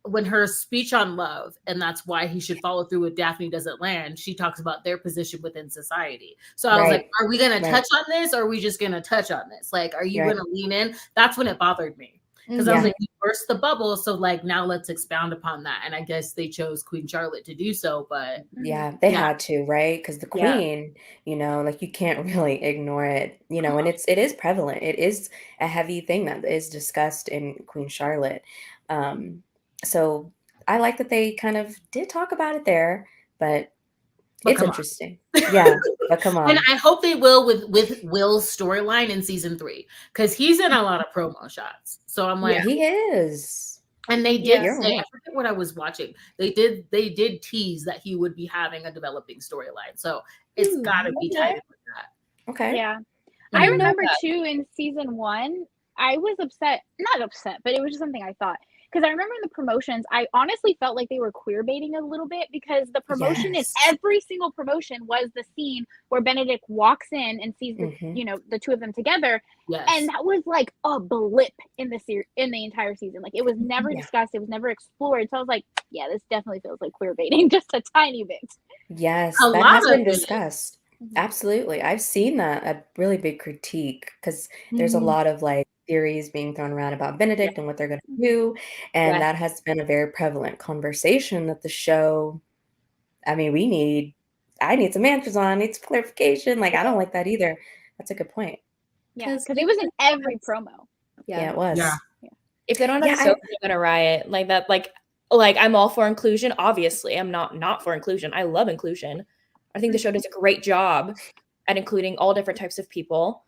when her speech on love, and that's why he should follow through with Daphne doesn't land, she talks about their position within society. So I was like, are we going to touch on this, or are we just going to touch on this? Like, are you going to lean in? That's when it bothered me, because I was like, you burst the bubble, so like now let's expound upon that. And I guess they chose Queen Charlotte to do so, but they had to, right? Because the queen, like, you can't really ignore it, and it is prevalent. It is a heavy thing that is discussed in Queen Charlotte. So I like that they kind of did talk about it there, but But It's come on. interesting. Yeah, but come on. And I hope they will with Will's storyline in season 3 because he's in a lot of promo shots. So I'm like, He is. and they did Yeah. You're say, I right. forget what I was watching. They did tease that he would be having a developing storyline. So it's got to be okay. tied in with that. Okay. Yeah. I I didn't know remember that. too in season 1, I was upset, not upset, but it was just something I thought. Because I remember in the promotions, I honestly felt like they were queer baiting a little bit because the promotion in Yes. every single promotion was the scene where Benedict walks in and sees the, Mhm. the two of them together. Yes. And that was like a blip in the entire season. Like it was never Yeah. discussed, it was never explored. So I was like, yeah, this definitely feels like queer baiting, just a tiny bit. Yes, A that lot has of been it. discussed. Absolutely. I've seen that, a really big critique, because there's a lot of like theories being thrown around about Benedict and what they're going to do. And Yes. that has been a very prevalent conversation that the show, I mean, I need some answers on, I need some clarification. Like, I don't like that either. That's a good point. Yeah, because it was in every promo. Yeah, it was. Yeah. If they don't Yeah, have Sophie, I'm gonna riot. Like that, like I'm all for inclusion. Obviously, I'm not for inclusion. I love inclusion. I think the show does a great job at including all different types of people.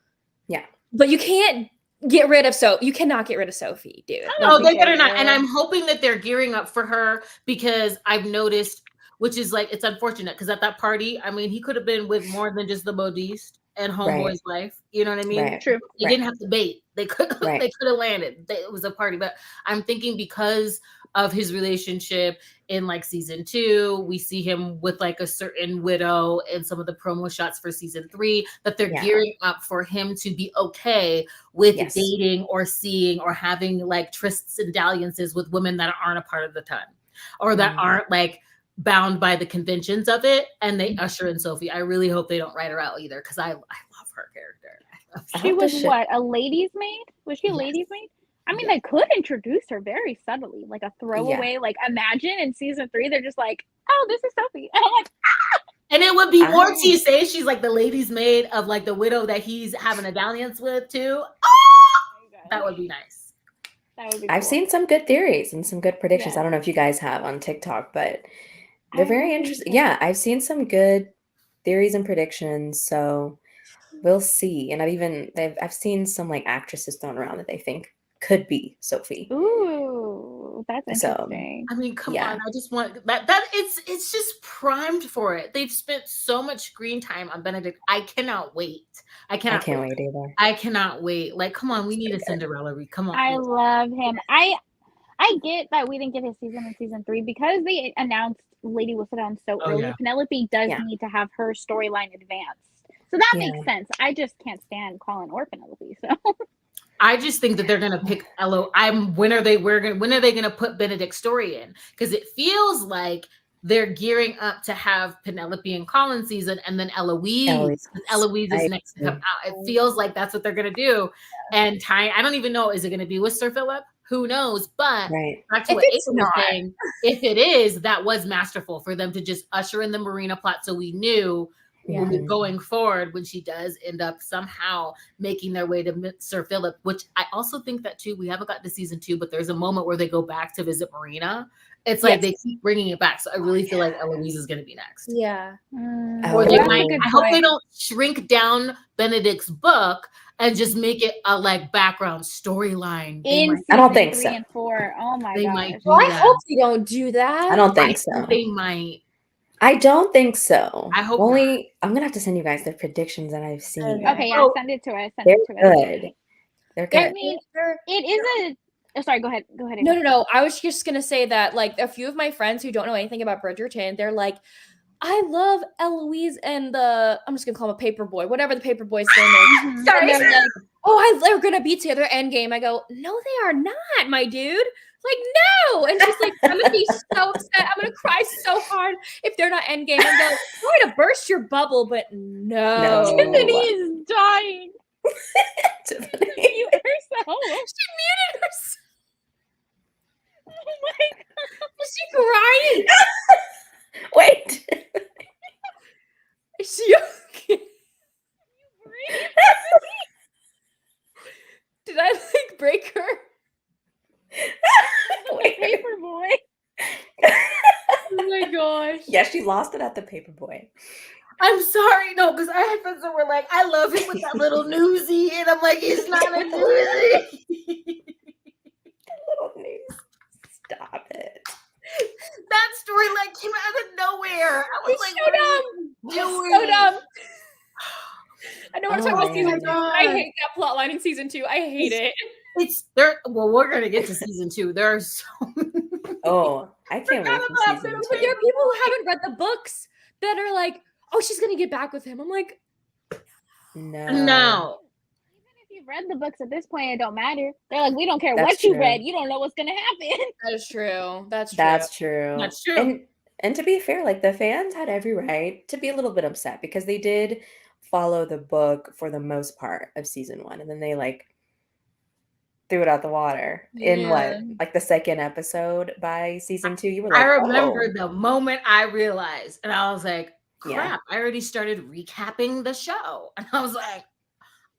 Yeah. But you can't get rid of You cannot get rid of Sophie, dude. No, they think better they not. And will. I'm hoping that they're gearing up for her because I've noticed, which is like, it's unfortunate because at that party, I mean, he could have been with more than just the modiste and Homeboy's wife. You know what I mean? Right. True. They didn't have to bait. They could Right. they could have landed. It was a party. But I'm thinking because of his relationship in like season 2, we see him with like a certain widow in some of the promo shots for season 3, that they're Yeah. gearing up for him to be okay with Yes. dating or seeing or having like trysts and dalliances with women that aren't a part of the ton or that aren't like bound by the conventions of it, and they usher in Sophie. I really hope they don't write her out either because I love her character. She was what, a lady's maid? Was she a lady's maid? I mean, they could introduce her very subtly, like a throwaway. Like, imagine in season 3, they're just like, "Oh, this is Sophie," and I'm like, and it would be more to say she's like the lady's maid of like the widow that he's having a dalliance with too. That would be nice. That would be. I've cool. seen some good theories and some good predictions. Yeah. I don't know if you guys have on TikTok, but they're I very don't think interesting. so. Yeah, I've seen some good theories and predictions, so we'll see. And I've seen some like actresses thrown around that they think could be Sophie. Ooh, that's So, interesting. I mean, come Yeah. on. I just want that it's just primed for it. They've spent so much screen time on Benedict. I cannot wait. I I can't wait either. I cannot wait. Like, come on, we need a Cinderella. Come on. I love him. I get that we didn't get his season in season 3 because they announced Lady Whistledown so early. yeah. Penelope does Yeah. need to have her storyline advanced, so that Yeah. makes sense. I just can't stand Colin or Penelope. So I just think that they're gonna pick Elo. When are they gonna put Benedict's story in? Because it feels like they're gearing up to have Penelope and Colin season, and then Eloise. Eloise is next to come out. It feels like that's what they're gonna do. And I don't even know. Is it gonna be with Sir Philip? Who knows? But back to If what it's Ava was not. saying, if it is, that was masterful for them to just usher in the Marina plot, so we knew. Going forward, when she does end up somehow making their way to Sir Philip, which I also think that too, we haven't got to season 2, but there's a moment where they go back to visit Marina. It's like they keep bringing it back. So I really feel like Eloise is going to be next. Yeah. Or they might, I hope they don't shrink down Benedict's book and just make it a like background storyline. I don't think 3 and 4. Oh my gosh. Might do Well, I that. hope they don't do that. I don't think so. They might. I don't think so. I hope I'm gonna have to send you guys the predictions that I've seen. Okay, yeah, send it to us. They're good. They're good. I mean, it is a. Oh, sorry, go ahead. Go ahead. No. I was just gonna say that, like, a few of my friends who don't know anything about Bridgerton, they're like, I love Eloise and I'm just gonna call him a Paperboy, whatever the Paperboy's name is. Sorry. And they're like, oh, they're gonna be together Endgame. I go, no, they are not, my dude. Like, no. And she's like, I'm gonna be so upset. I'm gonna cry so hard if they're not Endgame. And go, try to burst your bubble, but no. Tiffany is dying. Tiffany. You herself. She muted herself. Oh my god. Is she crying? Wait. Is she okay? Did I like break her? Paperboy. Oh my god. gosh. Yeah, she lost it at the Paperboy. I'm sorry, no, because I had friends that were like, I love him with that little newsie, and I'm like, he's not a newsie. Little news. Stop it. That storyline came out of nowhere. I was It's like, so what dumb. are you doing? So dumb. I know we're talking about Oh, season 2. man. I hate that plot line in season 2. I hate it. It's there. Well, we're gonna get to season 2. There are so many. Oh, I can't wait for Forgot about season that. But there 2. are people who haven't read the books that are like, oh, she's gonna get back with him. I'm like, No. Even if you've read the books at this point, it don't matter. They're like, we don't care That's what you true. read. You don't know what's gonna happen. that is true. That's true. That's true. That's true. And to be fair, like the fans had every right to be a little bit upset because they did follow the book for the most part of season 1, and then they like threw it out the water in what, like the second episode by season 2. You were like, I remember oh. the moment I realized, and I was like, crap, Yeah. I already started recapping the show. And I was like,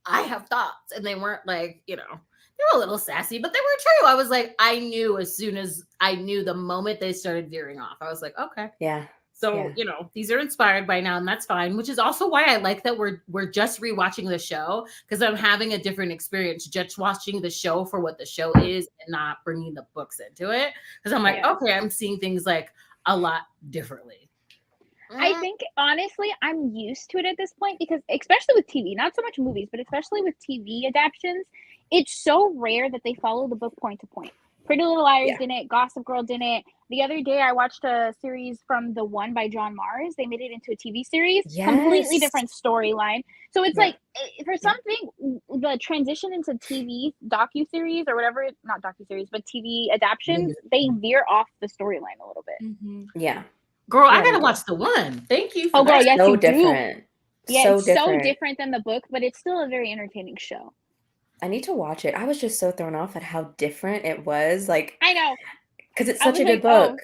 I have thoughts. And they weren't like, they were a little sassy, but they were true. I was like, I knew as soon as I knew the moment they started veering off, I was like, okay. Yeah. So, these are inspired by now, and that's fine, which is also why I like that we're just rewatching the show, because I'm having a different experience just watching the show for what the show is and not bringing the books into it. Because I'm like, okay, I'm seeing things like a lot differently. I think, honestly, I'm used to it at this point because, especially with TV, not so much movies, but especially with TV adaptations, it's so rare that they follow the book point to point. Pretty Little Liars didn't, Gossip Girl didn't. The other day, I watched a series from The One by John Mars. They made it into a TV series, completely different storyline. So it's like, for something, the transition into TV docuseries or whatever, not docuseries, but TV adaptions, they veer off the storyline a little bit. Yeah. Girl, I gotta watch The One. Thank you for that. Girl, yes, so you different. Do. Yeah, so it's different. so different than the book, but it's still a very entertaining show. I need to watch it. I was just so thrown off at how different it was. Like, I know. Because it's such a good book.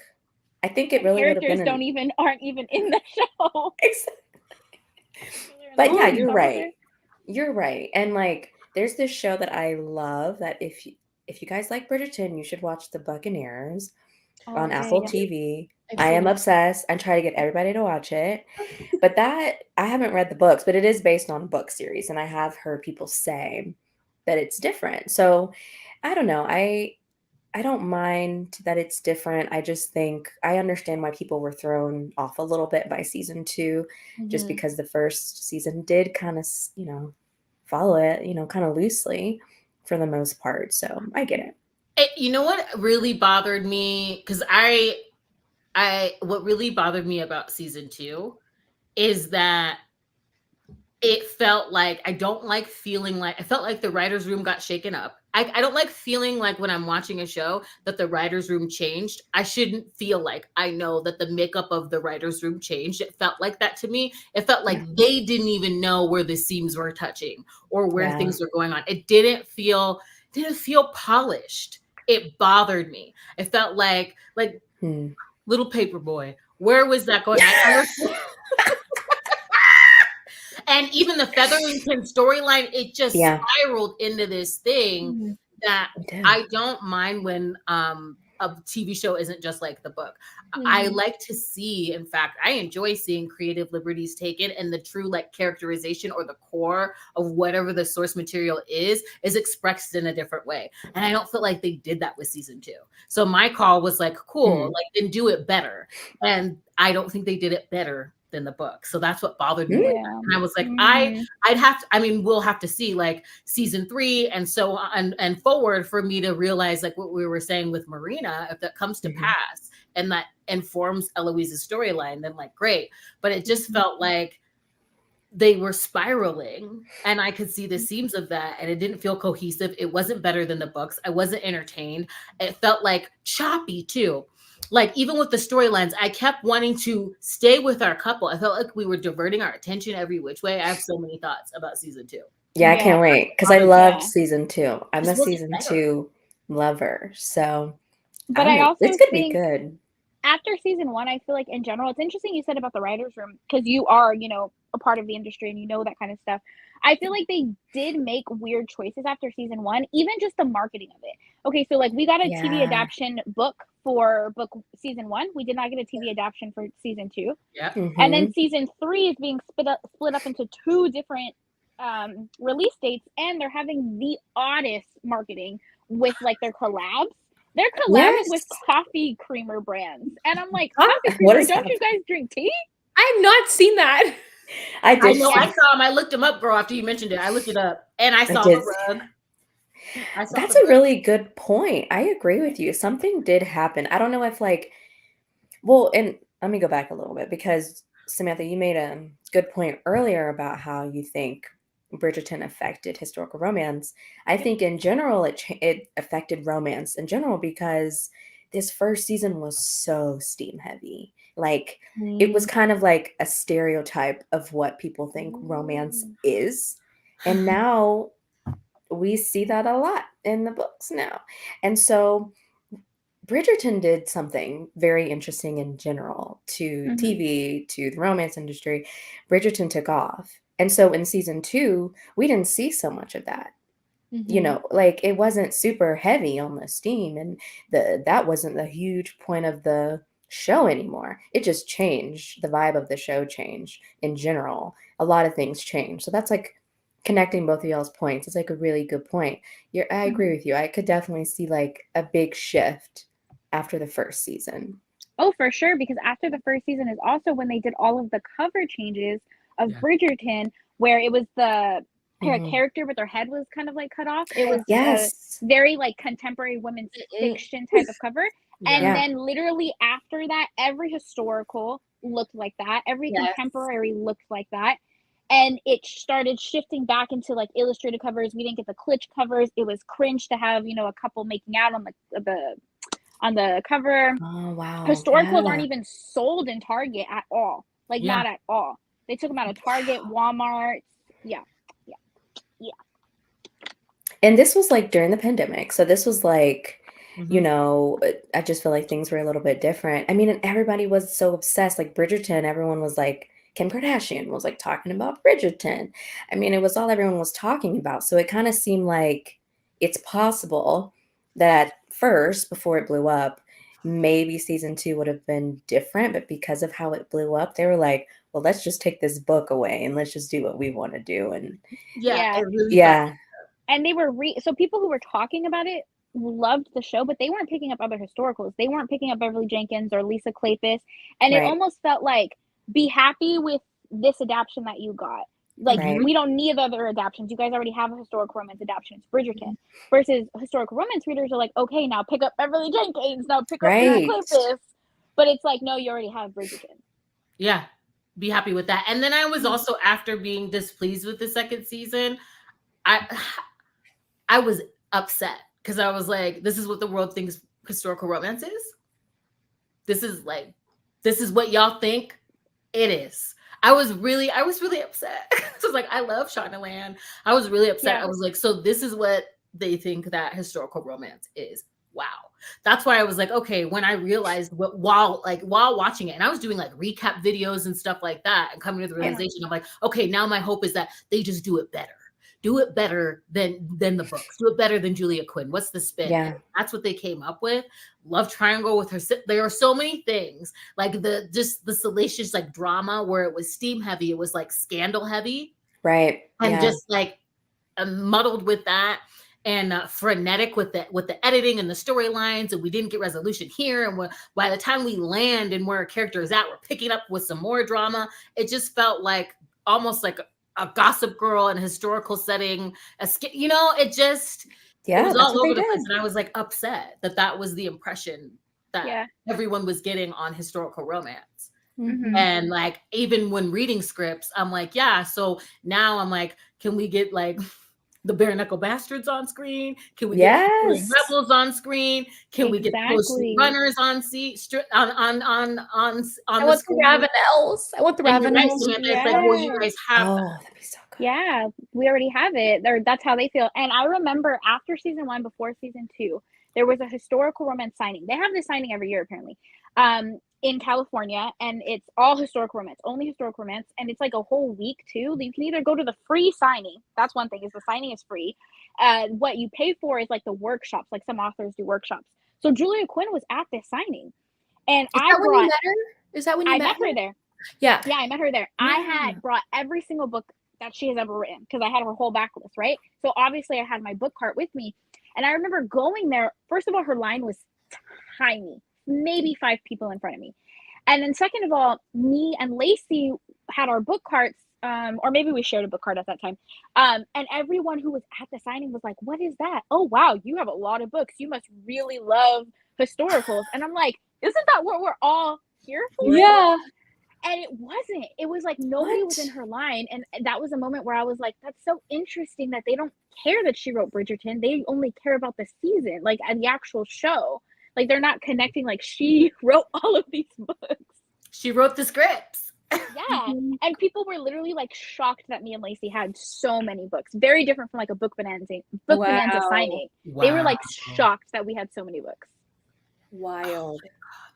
I think it really would have been. Characters aren't even in the show. But yeah, you're right. You're right. And like, there's this show that I love that if you guys like Bridgerton, you should watch The Buccaneers on Apple TV. I am obsessed. I try to get everybody to watch it. But that, I haven't read the books, but it is based on a book series. And I have heard people say that it's different. So I don't know. I don't mind that it's different. I just think I understand why people were thrown off a little bit by season 2, just because the first season did kind of, follow it, kind of loosely for the most part. So I get it. You know what really bothered me? Because what really bothered me about season 2 is that it felt like I felt like the writer's room got shaken up. I don't like feeling like when I'm watching a show that the writer's room changed. I shouldn't feel like I know that the makeup of the writer's room changed. It felt like that to me. It felt like they didn't even know where the seams were touching or where things were going on. It didn't feel polished. It bothered me. It felt like Little Paperboy. Where was that going? And even the Featherington storyline, it just spiraled into this thing that I don't mind when a TV show isn't just like the book. I like to see, in fact, I enjoy seeing creative liberties taken and the true characterization or the core of whatever the source material is expressed in a different way. And I don't feel like they did that with season 2. So my call was cool, then do it better. And I don't think they did it better than the book. So that's what bothered me. And I was like, we'll have to see season 3 and so on and forward for me to realize what we were saying with Marina, if that comes to pass and that informs Eloise's storyline, then great. But it just felt like they were spiraling and I could see the seams of that and it didn't feel cohesive. It wasn't better than the books. I wasn't entertained. It felt choppy too. Even with the storylines, I kept wanting to stay with our couple. I felt like we were diverting our attention every which way. I have so many thoughts about season 2. Yeah, I can't wait because I loved season 2. I'm a season 2 lover. So, but I also it's gonna be good. After season 1, I feel like in general, it's interesting you said about the writer's room because you are, a part of the industry and that kind of stuff. I feel like they did make weird choices after season 1, even just the marketing of it. Okay, so like we got a TV Yeah. adaptation book for book season 1. We did not get a TV adaptation for season 2. Yeah. And then Mhm. season 3 is being split up into 2 different release dates, and they're having the oddest marketing with like their collabs. They're collabing with Yes. coffee creamer brands. And I'm like, Huh? coffee What creamer, is don't you happening? guys drink tea? I have not seen that. I I did know. see. I saw him. I looked him up, girl. After you mentioned it, I looked it up, and I saw did the rug. I saw That's the a rug. really good point. I agree with you. Something did happen. I don't know if like, well, and let me go back a little bit because Samantha, you made a good point earlier about how you think Bridgerton affected historical romance. I think in general it affected romance in general because this first season was so steam heavy. Like it was kind of like a stereotype of what people think romance is. And now we see that a lot in the books now. And so Bridgerton did something very interesting in general to Mhm. TV, to the romance industry. Bridgerton took off. And so in season 2, we didn't see so much of that. You know, like it wasn't super heavy on the steam, and that wasn't the huge point of the show anymore. It just changed. The vibe of the show changed in general. A lot of things changed. So that's like connecting both of y'all's points. It's like a really good point. I agree with you. I could definitely see like a big shift after the first season. Oh, for sure, because after the first season is also when they did all of the cover changes of Yeah. Bridgerton, where it was the Mhm. character with their head was kind of like cut off. It was Yes. a very like contemporary women's fiction type of cover. And Yeah. then literally after that, every historical looked like that. Every Yes. contemporary looked like that. And it started shifting back into like illustrated covers. We didn't get the glitch covers. It was cringe to have, you know, a couple making out on the cover. Oh, wow. Historicals aren't Yeah. even sold in Target at all. Like Yeah. not at all. They took them out of Target, Walmart. Yeah. And this was like during the pandemic. So this was like, you Mhm. know, I just feel like things were a little bit different. I mean, and everybody was so obsessed. Like Bridgerton, everyone was like, Kim Kardashian was like talking about Bridgerton. I mean, it was all everyone was talking about. So it kind of seemed like it's possible that at first, before it blew up, maybe season 2 would have been different. But because of how it blew up, they were like, well, let's just take this book away and let's just do what we want to do. And Yeah. It really yeah, And they were so people who were talking about it loved the show, but they weren't picking up other historicals. They weren't picking up Beverly Jenkins or Lisa Kleypas. And it right, almost felt like, be happy with this adaptation that you got. Like, right. we don't need other adaptations. You guys already have a historical romance adaptation. It's Bridgerton. Versus historical romance readers are like, okay, now pick up Beverly Jenkins. Now pick up Lisa Right. Kleypas. But it's like, no, you already have Bridgerton. Yeah. Be happy with that. And then I was Mhm. also, after being displeased with the second season, I was upset because I was like, this is what the world thinks historical romance is. This is what y'all think it is. I was really upset. So I was like, I love Shondaland. I was really upset. Yeah. I was like, so this is what they think that historical romance is. Wow. That's why I was like, okay, when I realized while watching it, and I was doing like recap videos and stuff like that, and coming to the realization, I'm like, okay, now my hope is that they just do it better. Do it better than the books. Do it better than Julia Quinn. What's the spin? Yeah. And that's what they came up with. Love triangle with her. There are so many things, like the salacious like drama where it was steam heavy. It was like scandal heavy, Right. and Yeah. just like muddled with that, and frenetic with the editing and the storylines. And we didn't get resolution here. And by the time we land and where a character is at, we're picking up with some more drama. It just felt like almost like a Gossip Girl in a historical setting. It just Yeah, it was that's all what over they the place, did. and I was like upset that was the impression that everyone was getting on historical romance. Mhm. And like, even when reading scripts, I'm like, yeah. So now I'm like, can we get like the Bare Knuckle Bastards on screen? Can we get Yes. Rebels on screen? Can we get Post Runners on I want the Ravenels. I want the And you're right, Ravenels. Samantha. It's like, well, you guys have Oh, that. that'd be so good. Yeah, we already have it. That's how they feel. And I remember after season 1, before season 2, there was a historical romance signing. They have this signing every year, apparently. in California, and it's all historical romance, only historical romance, and it's like a whole week too. You can either go to the free signing. That's one thing, is the signing is free. What you pay for is like the workshops, like some authors do workshops. So Julia Quinn was at this signing, and Is that when you met her? Is that when you I met met her there. Yeah. Yeah, I met her there. I Yeah. had brought every single book that she has ever written because I had her whole backlist, right? So obviously I had my book cart with me. And I remember going there. First of all, her line was tiny, maybe 5 people in front of me. And then second of all, me and Lacey had our book carts, or maybe we shared a book cart at that time. And everyone who was at the signing was like, "What is that? Oh, wow, you have a lot of books. You must really love historicals." And I'm like, isn't that what we're all here for? Yeah. And it wasn't. It was like nobody was in her line. And that was a moment where I was like, that's so interesting that they don't care that she wrote Bridgerton. They only care about the season, like the actual show. Like they're not connecting, like she wrote all of these books. She wrote the scripts. Yeah. And people were literally like shocked that me and Lacey had so many books. Very different from like a book bonanza signing. They were like shocked that we had so many books. Wild.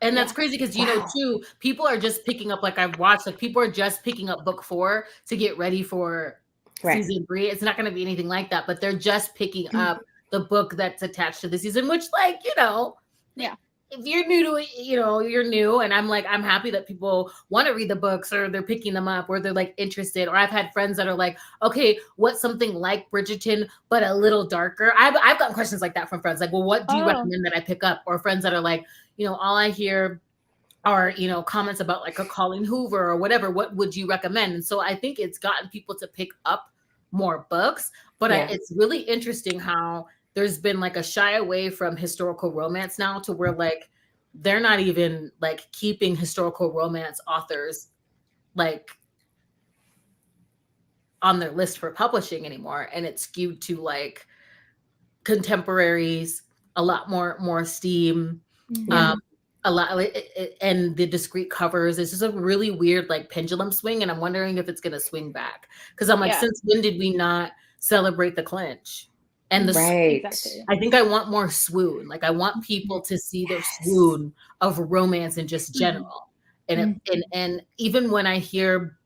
And that's crazy because, you know, too, people are just picking up, like I've watched, like people are just picking up book 4 to get ready for season 3. It's not going to be anything like that, but they're just picking up the book that's attached to the season, which, like, you know, if you're new to it, you know, you're new. And I'm like, I'm happy that people want to read the books, or they're picking them up, or they're like interested. Or I've had friends that are like, okay, what's something like Bridgerton, but a little darker? I've gotten questions like that from friends. Like, well, what do you recommend that I pick up? Or friends that are like, you know, all I hear are, you know, comments about like a Colleen Hoover or whatever. What would you recommend? And so I think it's gotten people to pick up more books, but it's really interesting how there's been like a shy away from historical romance now, to where like they're not even like keeping historical romance authors like on their list for publishing anymore. And it's skewed to like contemporaries, a lot more steam, a lot, and the discrete covers. It's just a really weird like pendulum swing, and I'm wondering if it's going to swing back, because I'm like, since when did we not celebrate the clinch and the exactly. I think I want more swoon. Like I want people to see their swoon of romance in just general. And and even when I hear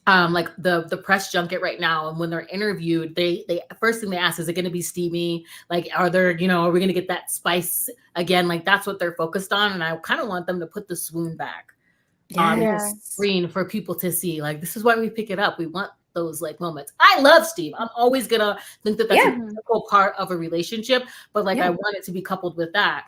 like the press junket right now, and when they're interviewed, they first thing they ask, is it going to be steamy? Like, are there, you know, are we going to get that spice again? Like that's what they're focused on. And I kind of want them to put the swoon back on the screen for people to see. Like, this is why we pick it up. We want those like moments. I love steam. I'm always gonna think that that's a critical part of a relationship, but like I want it to be coupled with that,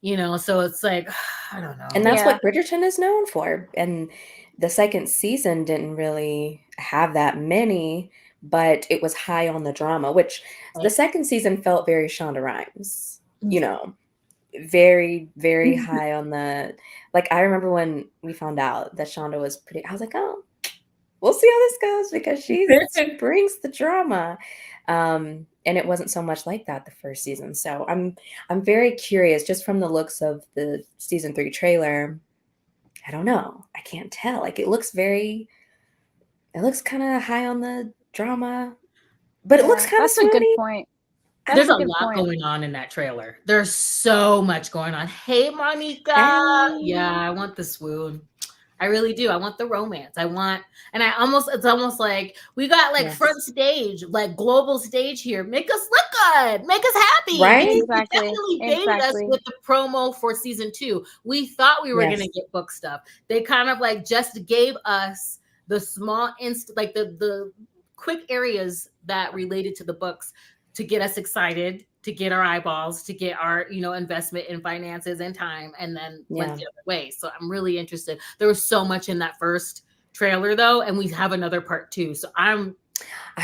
you know. So it's like, I don't know. And that's what Bridgerton is known for. And the second season didn't really have that many, but it was high on the drama, which the second season felt very Shonda Rhimes, you know, very, very high on the, like, I remember when we found out that Shonda was pretty, I was like, oh, we'll see how this goes, because she brings the drama. And it wasn't so much like that the first season. So I'm very curious, just from the looks of the season 3 trailer. I don't know. I can't tell. Like it looks kind of high on the drama, but it looks kind of swoony. That's a good point. There's a lot going on in that trailer. There's so much going on. Hey, Monica. Yeah, I want the swoon. I really do. I want the romance. It's almost like we got like front stage, like global stage here. Make us look good. Make us happy. Right? Exactly. Definitely baited us with the promo for season 2. We thought we were going to get book stuff. They kind of like just gave us the small like the quick areas that related to the books to get us excited, to get our eyeballs, to get our, you know, investment in finances and time, and then went the other way. So I'm really interested. There was so much in that first trailer though, and we have another part 2. So I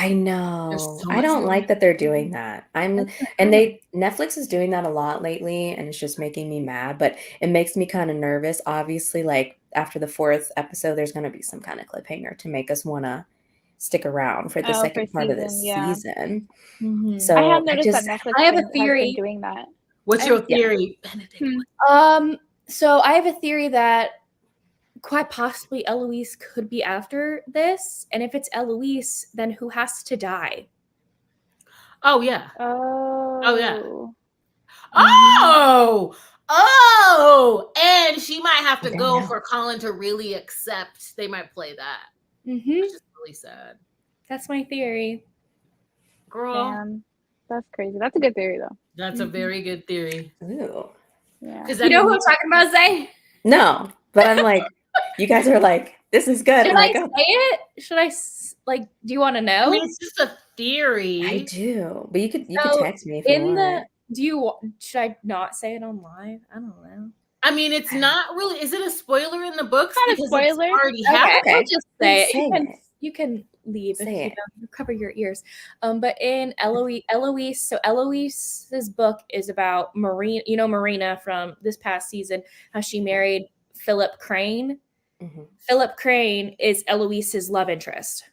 know. I don't like that they're doing that. Netflix is doing that a lot lately, and it's just making me mad, but it makes me kind of nervous. Obviously, like after the 4th episode, there's going to be some kind of cliffhanger to make us want to stick around for the second part of this season. So I have noticed that Netflix I have a theory has been doing that. What's your theory? So I have a theory that quite possibly Eloise could be after this, and if it's Eloise, then who has to die? Oh yeah. Oh yeah. Oh, and she might have to I don't go know. for Colin to really accept. They might play that, Mhm. which is really sad. That's my theory. Girl, Damn. That's crazy. That's a good theory, though. that's a very good theory. Ooh. Yeah. Because You know who I'm talking about, Zay? No, but I'm like, you guys are like, this is good. Should I'm I like, say oh, it? Should I like? Do you want to I know? mean, it's just a theory. I do. But you could So, text me if you want. Should I not say it on live? I don't know. I mean, it's not really. Is it a spoiler in the books? Not a Because spoiler. it's already Okay, happened. I'll just say it. Say it. You can leave Say if you it. know, cover your ears. But in Eloise, so Eloise's book is about Marina. You know Marina from this past season, how she married Philip Crane. Mhm. Philip Crane is Eloise's love interest.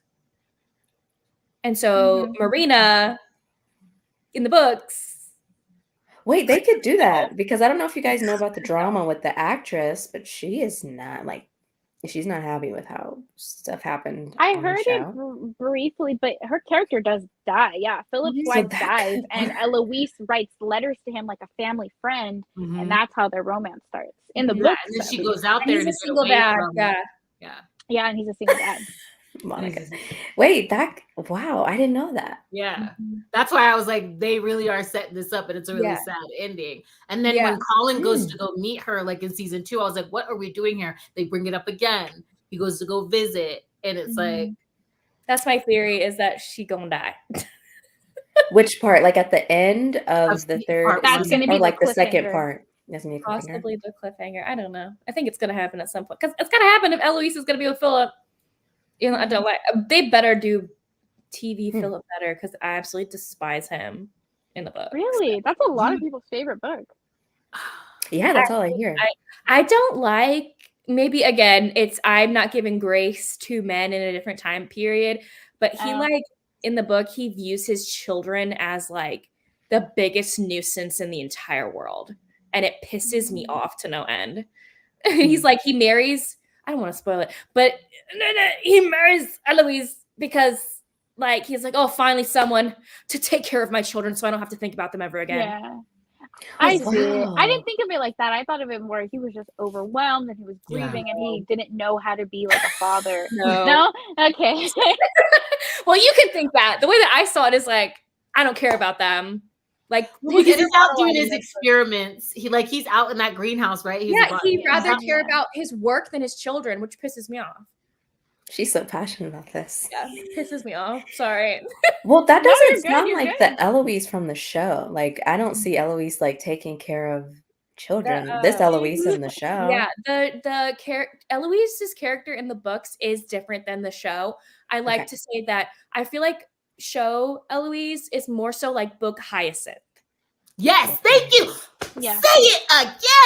And so Marina in the books. Wait, they could do that because I don't know if you guys know about the drama with the actress, but she is not like, she's not happy with how stuff happened. I on the heard show. it briefly, but her character does die. Yeah, Philip's So wife that dies, could and work. Eloise writes letters to him like a family friend, Mhm. and that's how their romance starts in the Yeah, books. and then at she least. goes out And there he's to a get single away dad. from. Yeah. Yeah, and he's a single dad. Monica. Mhm. Wait, wow, I didn't know that. Yeah. That's why I was like, they really are setting this up, and it's a really Yeah. sad ending. And then Yeah. when Colin goes to go meet her, like in season 2, I was like, what are we doing here? They bring it up again. He goes to go visit, and it's like, That's my theory, is that she gonna die. Which part? Like at the end of Of the season third part That's one. gonna season, be or the like the second cliffhanger. part? That's gonna be a cliffhanger. Possibly the cliffhanger. I don't know. I think it's gonna happen at some point because it's gonna happen if Eloise is gonna be with Philip. You know, I don't like. They better do TV Philip better because I absolutely despise him in the book. Really, that's a lot of people's favorite book. Yeah, that's all I hear. I don't like. Maybe again, I'm not giving grace to men in a different time period, but he like in the book he views his children as like the biggest nuisance in the entire world, and it pisses me off to no end. He's like he marries. I don't want to spoil it, but he marries Eloise because like he's like, oh, finally someone to take care of my children, so I don't have to think about them ever again. Yeah. I see. wow. I didn't think of it like that. I thought of it more he was just overwhelmed and he was grieving and he didn't know how to be like a father. No? Okay. Well, you can think that. The way that I saw it is like, I don't care about them. Like Because he's out doing his experiments. He's out in that greenhouse, right? He'd rather care about his work than his children, which pisses me off. She's so passionate about this. Yeah, it pisses me off. Sorry. Well, that No, doesn't you're good, sound you're like good. the Eloise from the show. Like, I don't see Eloise like taking care of children. This Eloise in the show. Yeah, the Eloise's character in the books is different than the show. I like to say that I feel like show Eloise is more so like book Hyacinth. Yes, thank you. Yeah. Say it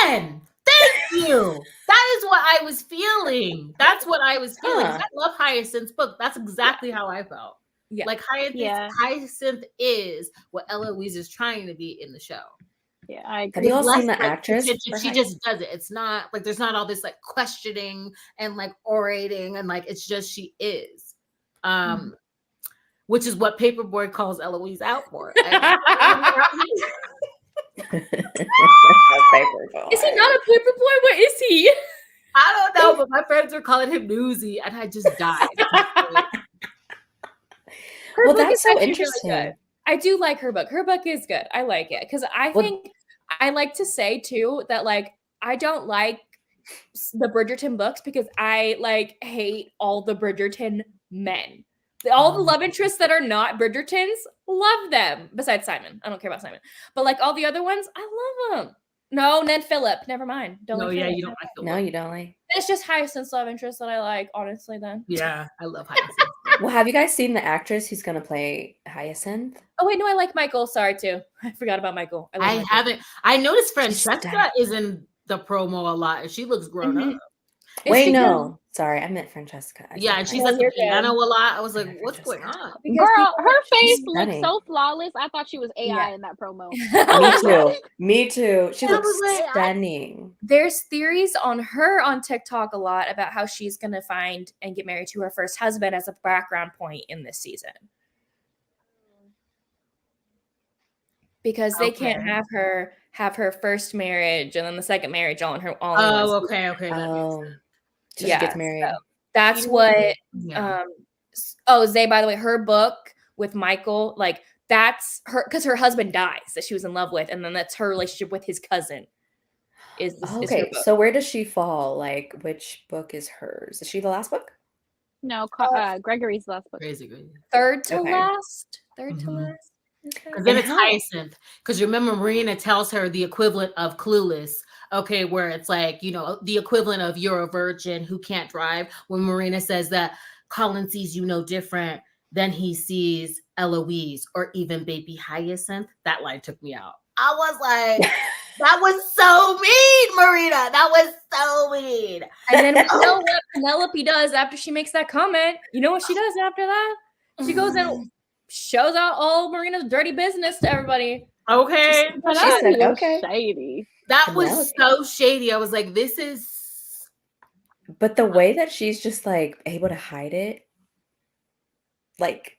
again. Thank you. That is what I was feeling. That's what I was feeling. I love Hyacinth's book. That's exactly how I felt. Yeah. Like Hyacinth is what Eloise is trying to be in the show. Yeah, I agree. Have you all Less, seen the like, actress? She just does it. It's not like there's not all this like questioning and like orating and like it's just she is. Which is what Paperboy calls Eloise out for. Is he not a paper boy? What is he? I don't know, but my friends were calling him Newsy, and I just died. Well, that's so interesting. Really good. I do like her book. Her book is good. I like it because I think I like to say too that like I don't like the Bridgerton books because I like hate all the Bridgerton men. All the love interests that are not Bridgertons, love them. Besides Simon. I don't care about Simon. But like all the other ones, I love them. No, Ned Phillip. Never mind. You don't like Phillip. No, you don't like. It's just Hyacinth's love interest that I like, honestly, then. Yeah, I love Hyacinth. Well, have you guys seen the actress who's going to play Hyacinth? Oh, wait, no, I like Michael. Sorry, too. I forgot about Michael. I haven't. I noticed Francesca is in the promo a lot, and she looks grown up. Wait, no. Sorry, I meant Francesca. Yeah, and she's at the piano a lot. I was like, what's going on? Girl, her face looks so flawless. I thought she was AI in that promo. Me too. She looks stunning. There's theories on her on TikTok a lot about how she's going to find and get married to her first husband as a background point in this season. Because they can't have her have her first marriage and then the second marriage all in her all in Oh, one okay. That Oh, makes sense. so she gets married. So that's You know what Yeah. Zay, by the way, her book with Michael, like that's her because her husband dies that she was in love with, and then that's her relationship with his cousin. Is her Okay, book. so where does she fall? Like, which book is hers? Is she the last book? No, Gregory's last book. Crazy. Third to Okay. last. Mhm. Okay. Because then And it's how- Hyacinth. Because remember, Marina tells her the equivalent of Clueless. Okay, where it's like, you know, the equivalent of you're a virgin who can't drive. When Marina says that Colin sees you no different than he sees Eloise or even baby Hyacinth, that line took me out. I was like, that was so mean, Marina. That was so mean. And then we know what Penelope does after she makes that comment. You know what she does after that? She goes and shows out all Marina's dirty business to everybody. Okay. She said, was okay. shady. That was Penelope. so shady. I was like, this is. But the way that she's just like able to hide it, like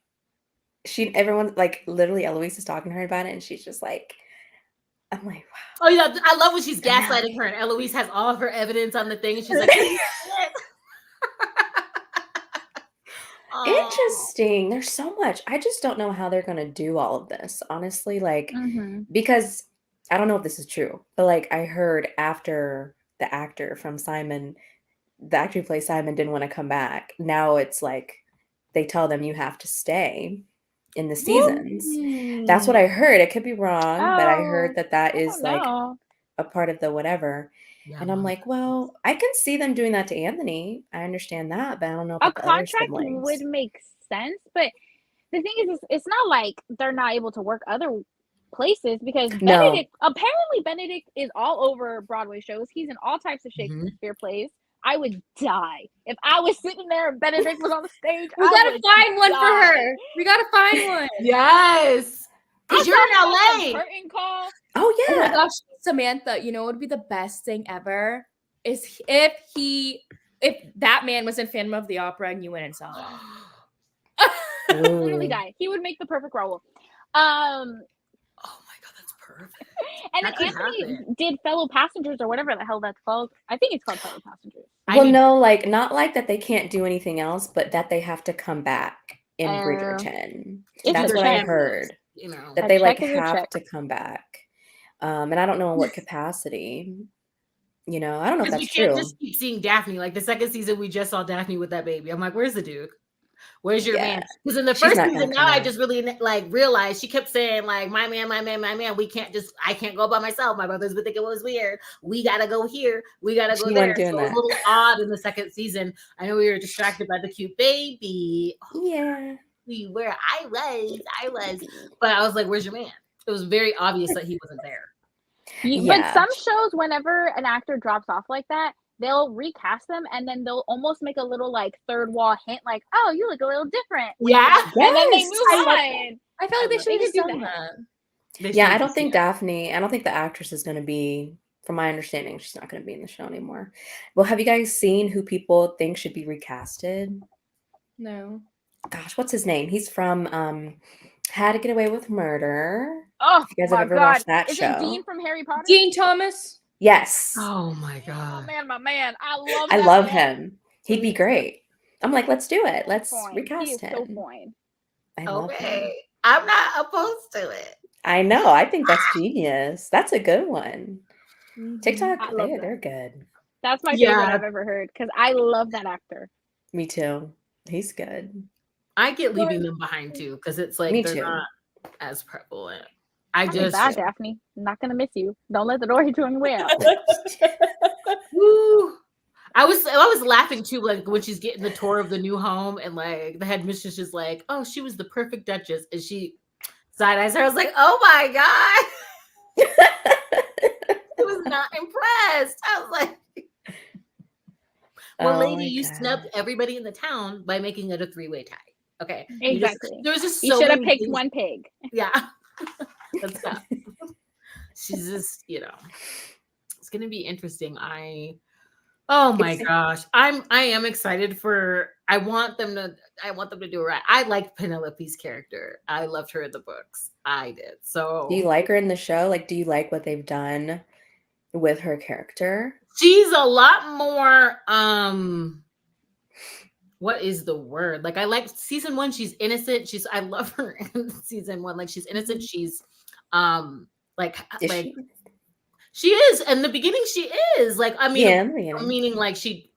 everyone, like literally Eloise is talking to her about it, and she's just like, I'm like, wow. Oh yeah, I love when she's Penelope. gaslighting her, and Eloise has all of her evidence on the thing, and she's like, "Oh." Interesting. There's so much. I just don't know how they're gonna do all of this, honestly. Like, Mm-hmm. because I don't know if this is true, but like I heard after the actor from Simon, the actor who plays Simon didn't want to come back. Now it's like they tell them you have to stay in the seasons. That's what I heard. It could be wrong, but I heard that is like a part of the whatever. Yeah, And I'm like, well, I can see them doing that to Anthony. I understand that, but I don't know A about the other contract siblings. would make sense, but the thing is, it's not like they're not able to work other places because No. Benedict is all over Broadway shows. He's in all types of Shakespeare plays. I would die if I was sitting there and Benedict was on the stage. We gotta find one for her. We gotta find one. Yes, because you're in LA. Curtain call. Oh yeah. Oh my gosh, Samantha, you know what would be the best thing ever is if that man was in Phantom of the Opera and you went and saw that. Literally die. He would make the perfect Raoul. Oh my god, that's perfect. And That then could Anthony happen. did Fellow Passengers or whatever the hell that's called. I think it's called Fellow Passengers. Well, no, like not like that they can't do anything else, but that they have to come back in Oh. Bridgerton. It's That's a what I check. heard. You know, That A they like check is a have check. to come back. And I don't know in what capacity. You know, I don't know if because that's you can't true. just keep seeing Daphne. Like the second season, we just saw Daphne with that baby. I'm like, where's the Duke? Where's your man? Because in the She's first not season, gonna now come I back. just really like realized she kept saying like, my man. I can't go by myself. My brother's been thinking it was weird. We gotta go here. We gotta go She there. wasn't So doing it was a that. little odd in the second season. I know we were distracted by the cute baby. Yeah. Where I was, but I was like, where's your man? It was very obvious that he wasn't there. But some shows, whenever an actor drops off like that, they'll recast them and then they'll almost make a little like third wall hint, like, "Oh, you look a little different." Yeah, and then they move on. I feel like they should have just done that. Yeah, I don't think Daphne. I don't think the actress is going to be. From my understanding, she's not going to be in the show anymore. Well, have you guys seen who people think should be recasted? No. Gosh, what's his name? He's from How to Get Away with Murder. Oh, if you guys my have ever God. watched that Is show. it Dean from Harry Potter? Dean Thomas? Yes. Oh my god. My man. I love him. He'd be great. I'm like, let's do it. Let's recast him. So fine. I love him. I'm not opposed to it. I know. I think that's genius. That's a good one. TikTok, I love they're good. That's my favorite I've ever heard because I love that actor. Me too. He's good. I get leaving them behind too because it's like they're not as prevalent. I just bad, Daphne. I'm not gonna miss you. Don't let the door hit you on your way out. Woo. I was laughing too, like when she's getting the tour of the new home and like the headmistress is like, "Oh, she was the perfect Duchess," and she side eyes her. I was like, "Oh my god." I was not impressed. I was like, well, lady, you snubbed everybody in the town by making it a three-way tie. Okay. Exactly. There was just so you should have many picked things. one pig. Yeah. That's tough. She's just, it's gonna be interesting. Oh my gosh. I am excited for I want them to do it right. I liked Penelope's character. I loved her in the books. I did. So Do you like her in the show? Like, do you like what they've done with her character? she's a lot more what is the word? Like, I like season 1, she's innocent. I love her in season 1. Like, she's innocent. She's like Is like she? she is. In the beginning, she is. Like, I mean, Yeah, in the beginning. meaning like she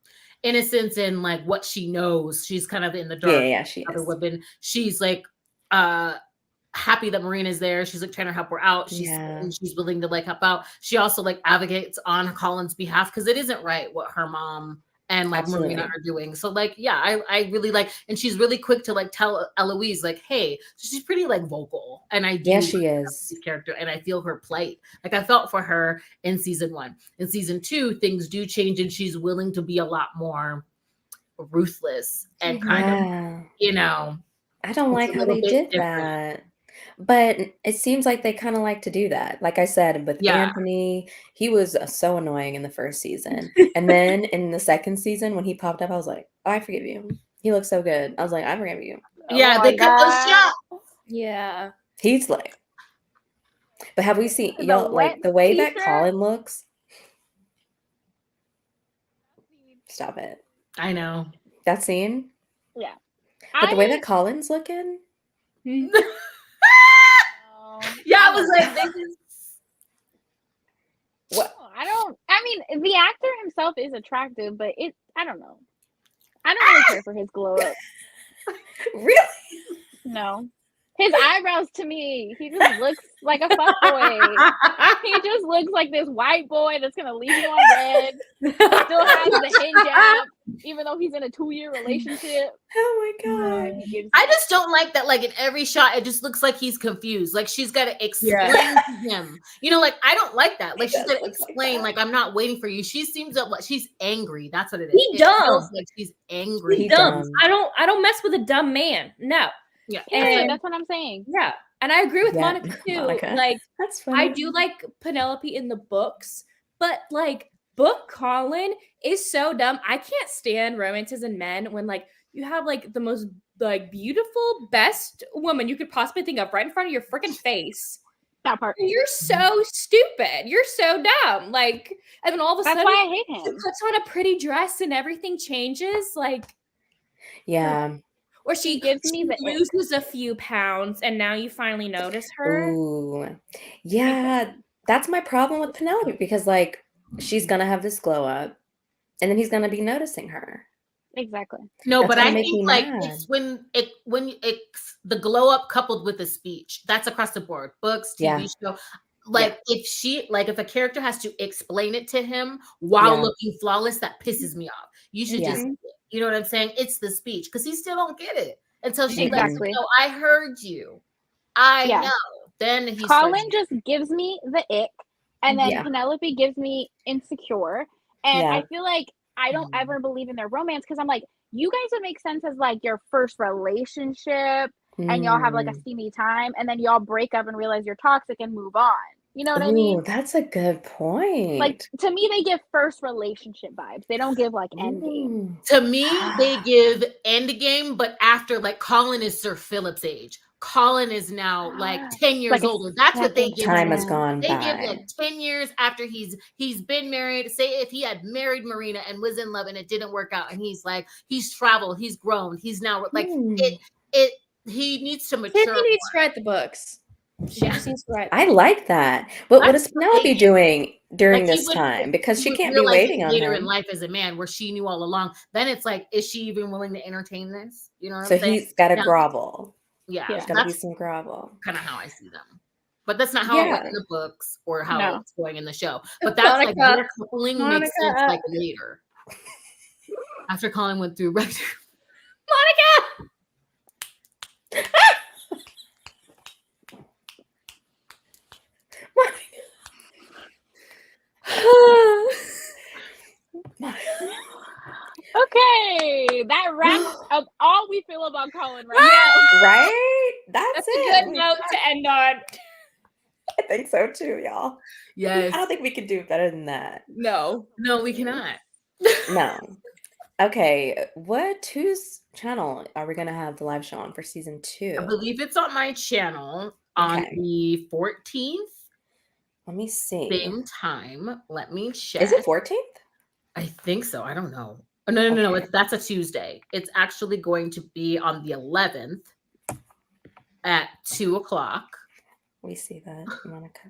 innocence and like what she knows. She's kind of in the dark. Yeah, she other is. women. She's like happy that Marina's there. She's like trying to help her out. And she's willing to like help out. She also like advocates on Colin's behalf because it isn't right what her mom and like Absolutely. Marina are doing. So like, yeah, I really like, and she's really quick to like tell Eloise like, hey, she's pretty like vocal, and I do. Yeah, she is. Character, and I feel her plight. Like, I felt for her in season 1. In season 2, things do change, and she's willing to be a lot more ruthless and kind of, you know. I don't like how they did that. But it seems like they kind of like to do that. Like I said, with Anthony, he was so annoying in the first season. And then in the second season, when he popped up, I was like, oh, I forgive you. He looks so good. I was like, I forgive you. Yeah, they cut the shot. Yeah. He's like, but have we seen, y'all, like the way that Colin looks? Stop it. I know. That scene? Yeah. But the way that Colin's looking? Yeah, I was like, this is what? I mean, the actor himself is attractive, but I don't know. I don't really care for his glow up. Really? No. His eyebrows, to me, he just looks like a fuckboy. He just looks like this white boy that's gonna leave you on red. Still has the hinge app, even though he's in a 2-year relationship. Oh my god! I just don't like that. Like, in every shot, it just looks like he's confused. Like, she's got to explain to him. You know, like, I don't like that. Like, she's got to explain. Like, I'm not waiting for you. She seems like she's angry. That's what it is. He dumb. Like she's angry. He dumb. I don't mess with a dumb man. No. Yeah, and that's what I'm saying. Yeah, and I agree with Monica too. Like, that's funny. I do like Penelope in the books, but like book Colin is so dumb. I can't stand romances in men when like you have like the most like beautiful, best woman you could possibly think of right in front of your freaking face. That part. And you're so stupid. You're so dumb. Like, and then all of a sudden, that's why I hate him. He puts on a pretty dress and everything changes. Like, yeah. Or she loses a few pounds and now you finally notice her. Ooh. Yeah, that's my problem with Penelope because like she's gonna have this glow up and then he's gonna be noticing her. Exactly. No, but I think like it's when it's the glow up coupled with the speech. That's across the board. Books, TV show. Like if a character has to explain it to him while looking flawless, that pisses me off. You should just, you know what I'm saying? It's the speech because he still don't get it until she lets him know. I heard you. I know. Then Colin just gives me the ick, and then Penelope gives me insecure, and I feel like I don't ever believe in their romance because I'm like, you guys would make sense as like your first relationship, and y'all have like a steamy time, and then y'all break up and realize you're toxic and move on. You know what I mean? That's a good point. Like, to me, they give first relationship vibes. They don't give like end game. To me, they give end game, but after like Colin is Sir Philip's age. Colin is now like 10 years older. That's what they give. Time has gone by. They give like 10 years after he's been married. Say if he had married Marina and was in love and it didn't work out, and he's like, he's traveled, he's grown, he's now like he needs to mature. He needs to write the books. She just needs to write. I like that. But what is Penelope doing during this time? Because she can't be waiting on later him. in life as a man, where she knew all along. Then it's like, is she even willing to entertain this? You know what I'm saying? So he's got to grovel. Yeah, there's got to be some grovel. Kind of how I see them. But that's not how it went in the books or how it's going in the show. But that's like their coupling makes sense like later. After Colin went through Monica! Okay, that wraps up all we feel about Colin right now. Right? That's a good note to end on. I think so too, y'all. Yes. I don't think we can do better than that. No, we cannot. No. Okay, whose channel are we gonna have the live show on for season 2? I believe it's on my channel on Okay. the 14th, Let me see. same time. Let me check. Is it 14th? I think so. I don't know. Oh, no. Okay. That's a Tuesday. It's actually going to be on the 11th at 2:00. We see that, Monica.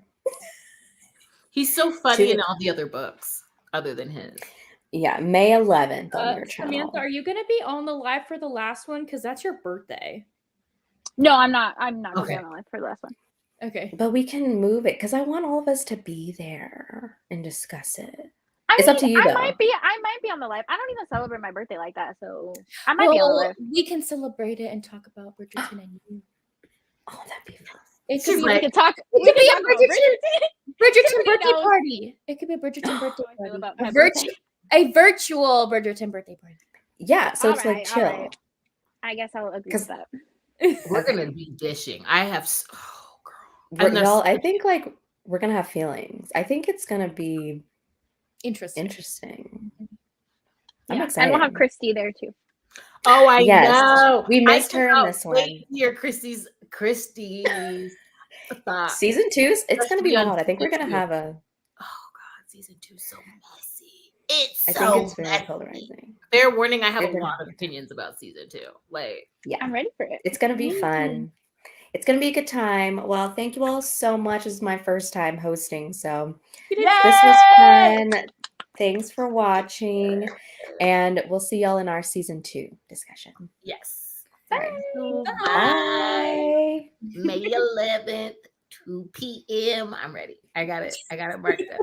He's so funny in all the other books other than his. Yeah, May 11th on your channel. Samantha, are you going to be on the live for the last one? Because that's your birthday. No, I'm not. I'm not Okay. going to lie for the last one. Okay. But we can move it because I want all of us to be there and discuss it. I It's mean, up to you, I though. might be on the live. I don't even celebrate my birthday like that, so I might be on the Well, live. we can celebrate it and talk about Bridgerton and you. Oh, that'd be fun. It She's could be, like- We could talk. it could be a Bridgerton Tiffany birthday knows. party. It could be a Bridgerton birthday How I feel party. about my birthday. A virtual Bridgerton birthday party. Yeah, so it's Alright, like chill. alright. I guess I'll agree with that. We're Okay. gonna be dishing. I have. Oh, girl. And Y'all, there's- I think like we're gonna have feelings. I think it's gonna be Interesting. I'm Yeah, excited. and we'll have Christy there too. Oh, I Yes, know. we missed I her in cannot this wait one. to hear Christy's thoughts. Season 2, it's gonna be Especially on wild. I think we're season gonna 2. have a. Oh God, season 2 is so messy. It's I so think it's very messy. polarizing. Fair warning, I have They're a gonna lot of have a opinions about season 2. Like, Yeah, I'm ready for it. it's gonna be Me fun. It's gonna be a good time. Well, thank you all so much. This is my first time hosting, so this was fun. Thanks for watching, and we'll see y'all in our season 2 discussion. yes. All right. So, Bye. Bye. May 11th, 2 p.m. I'm ready. I got it marked up.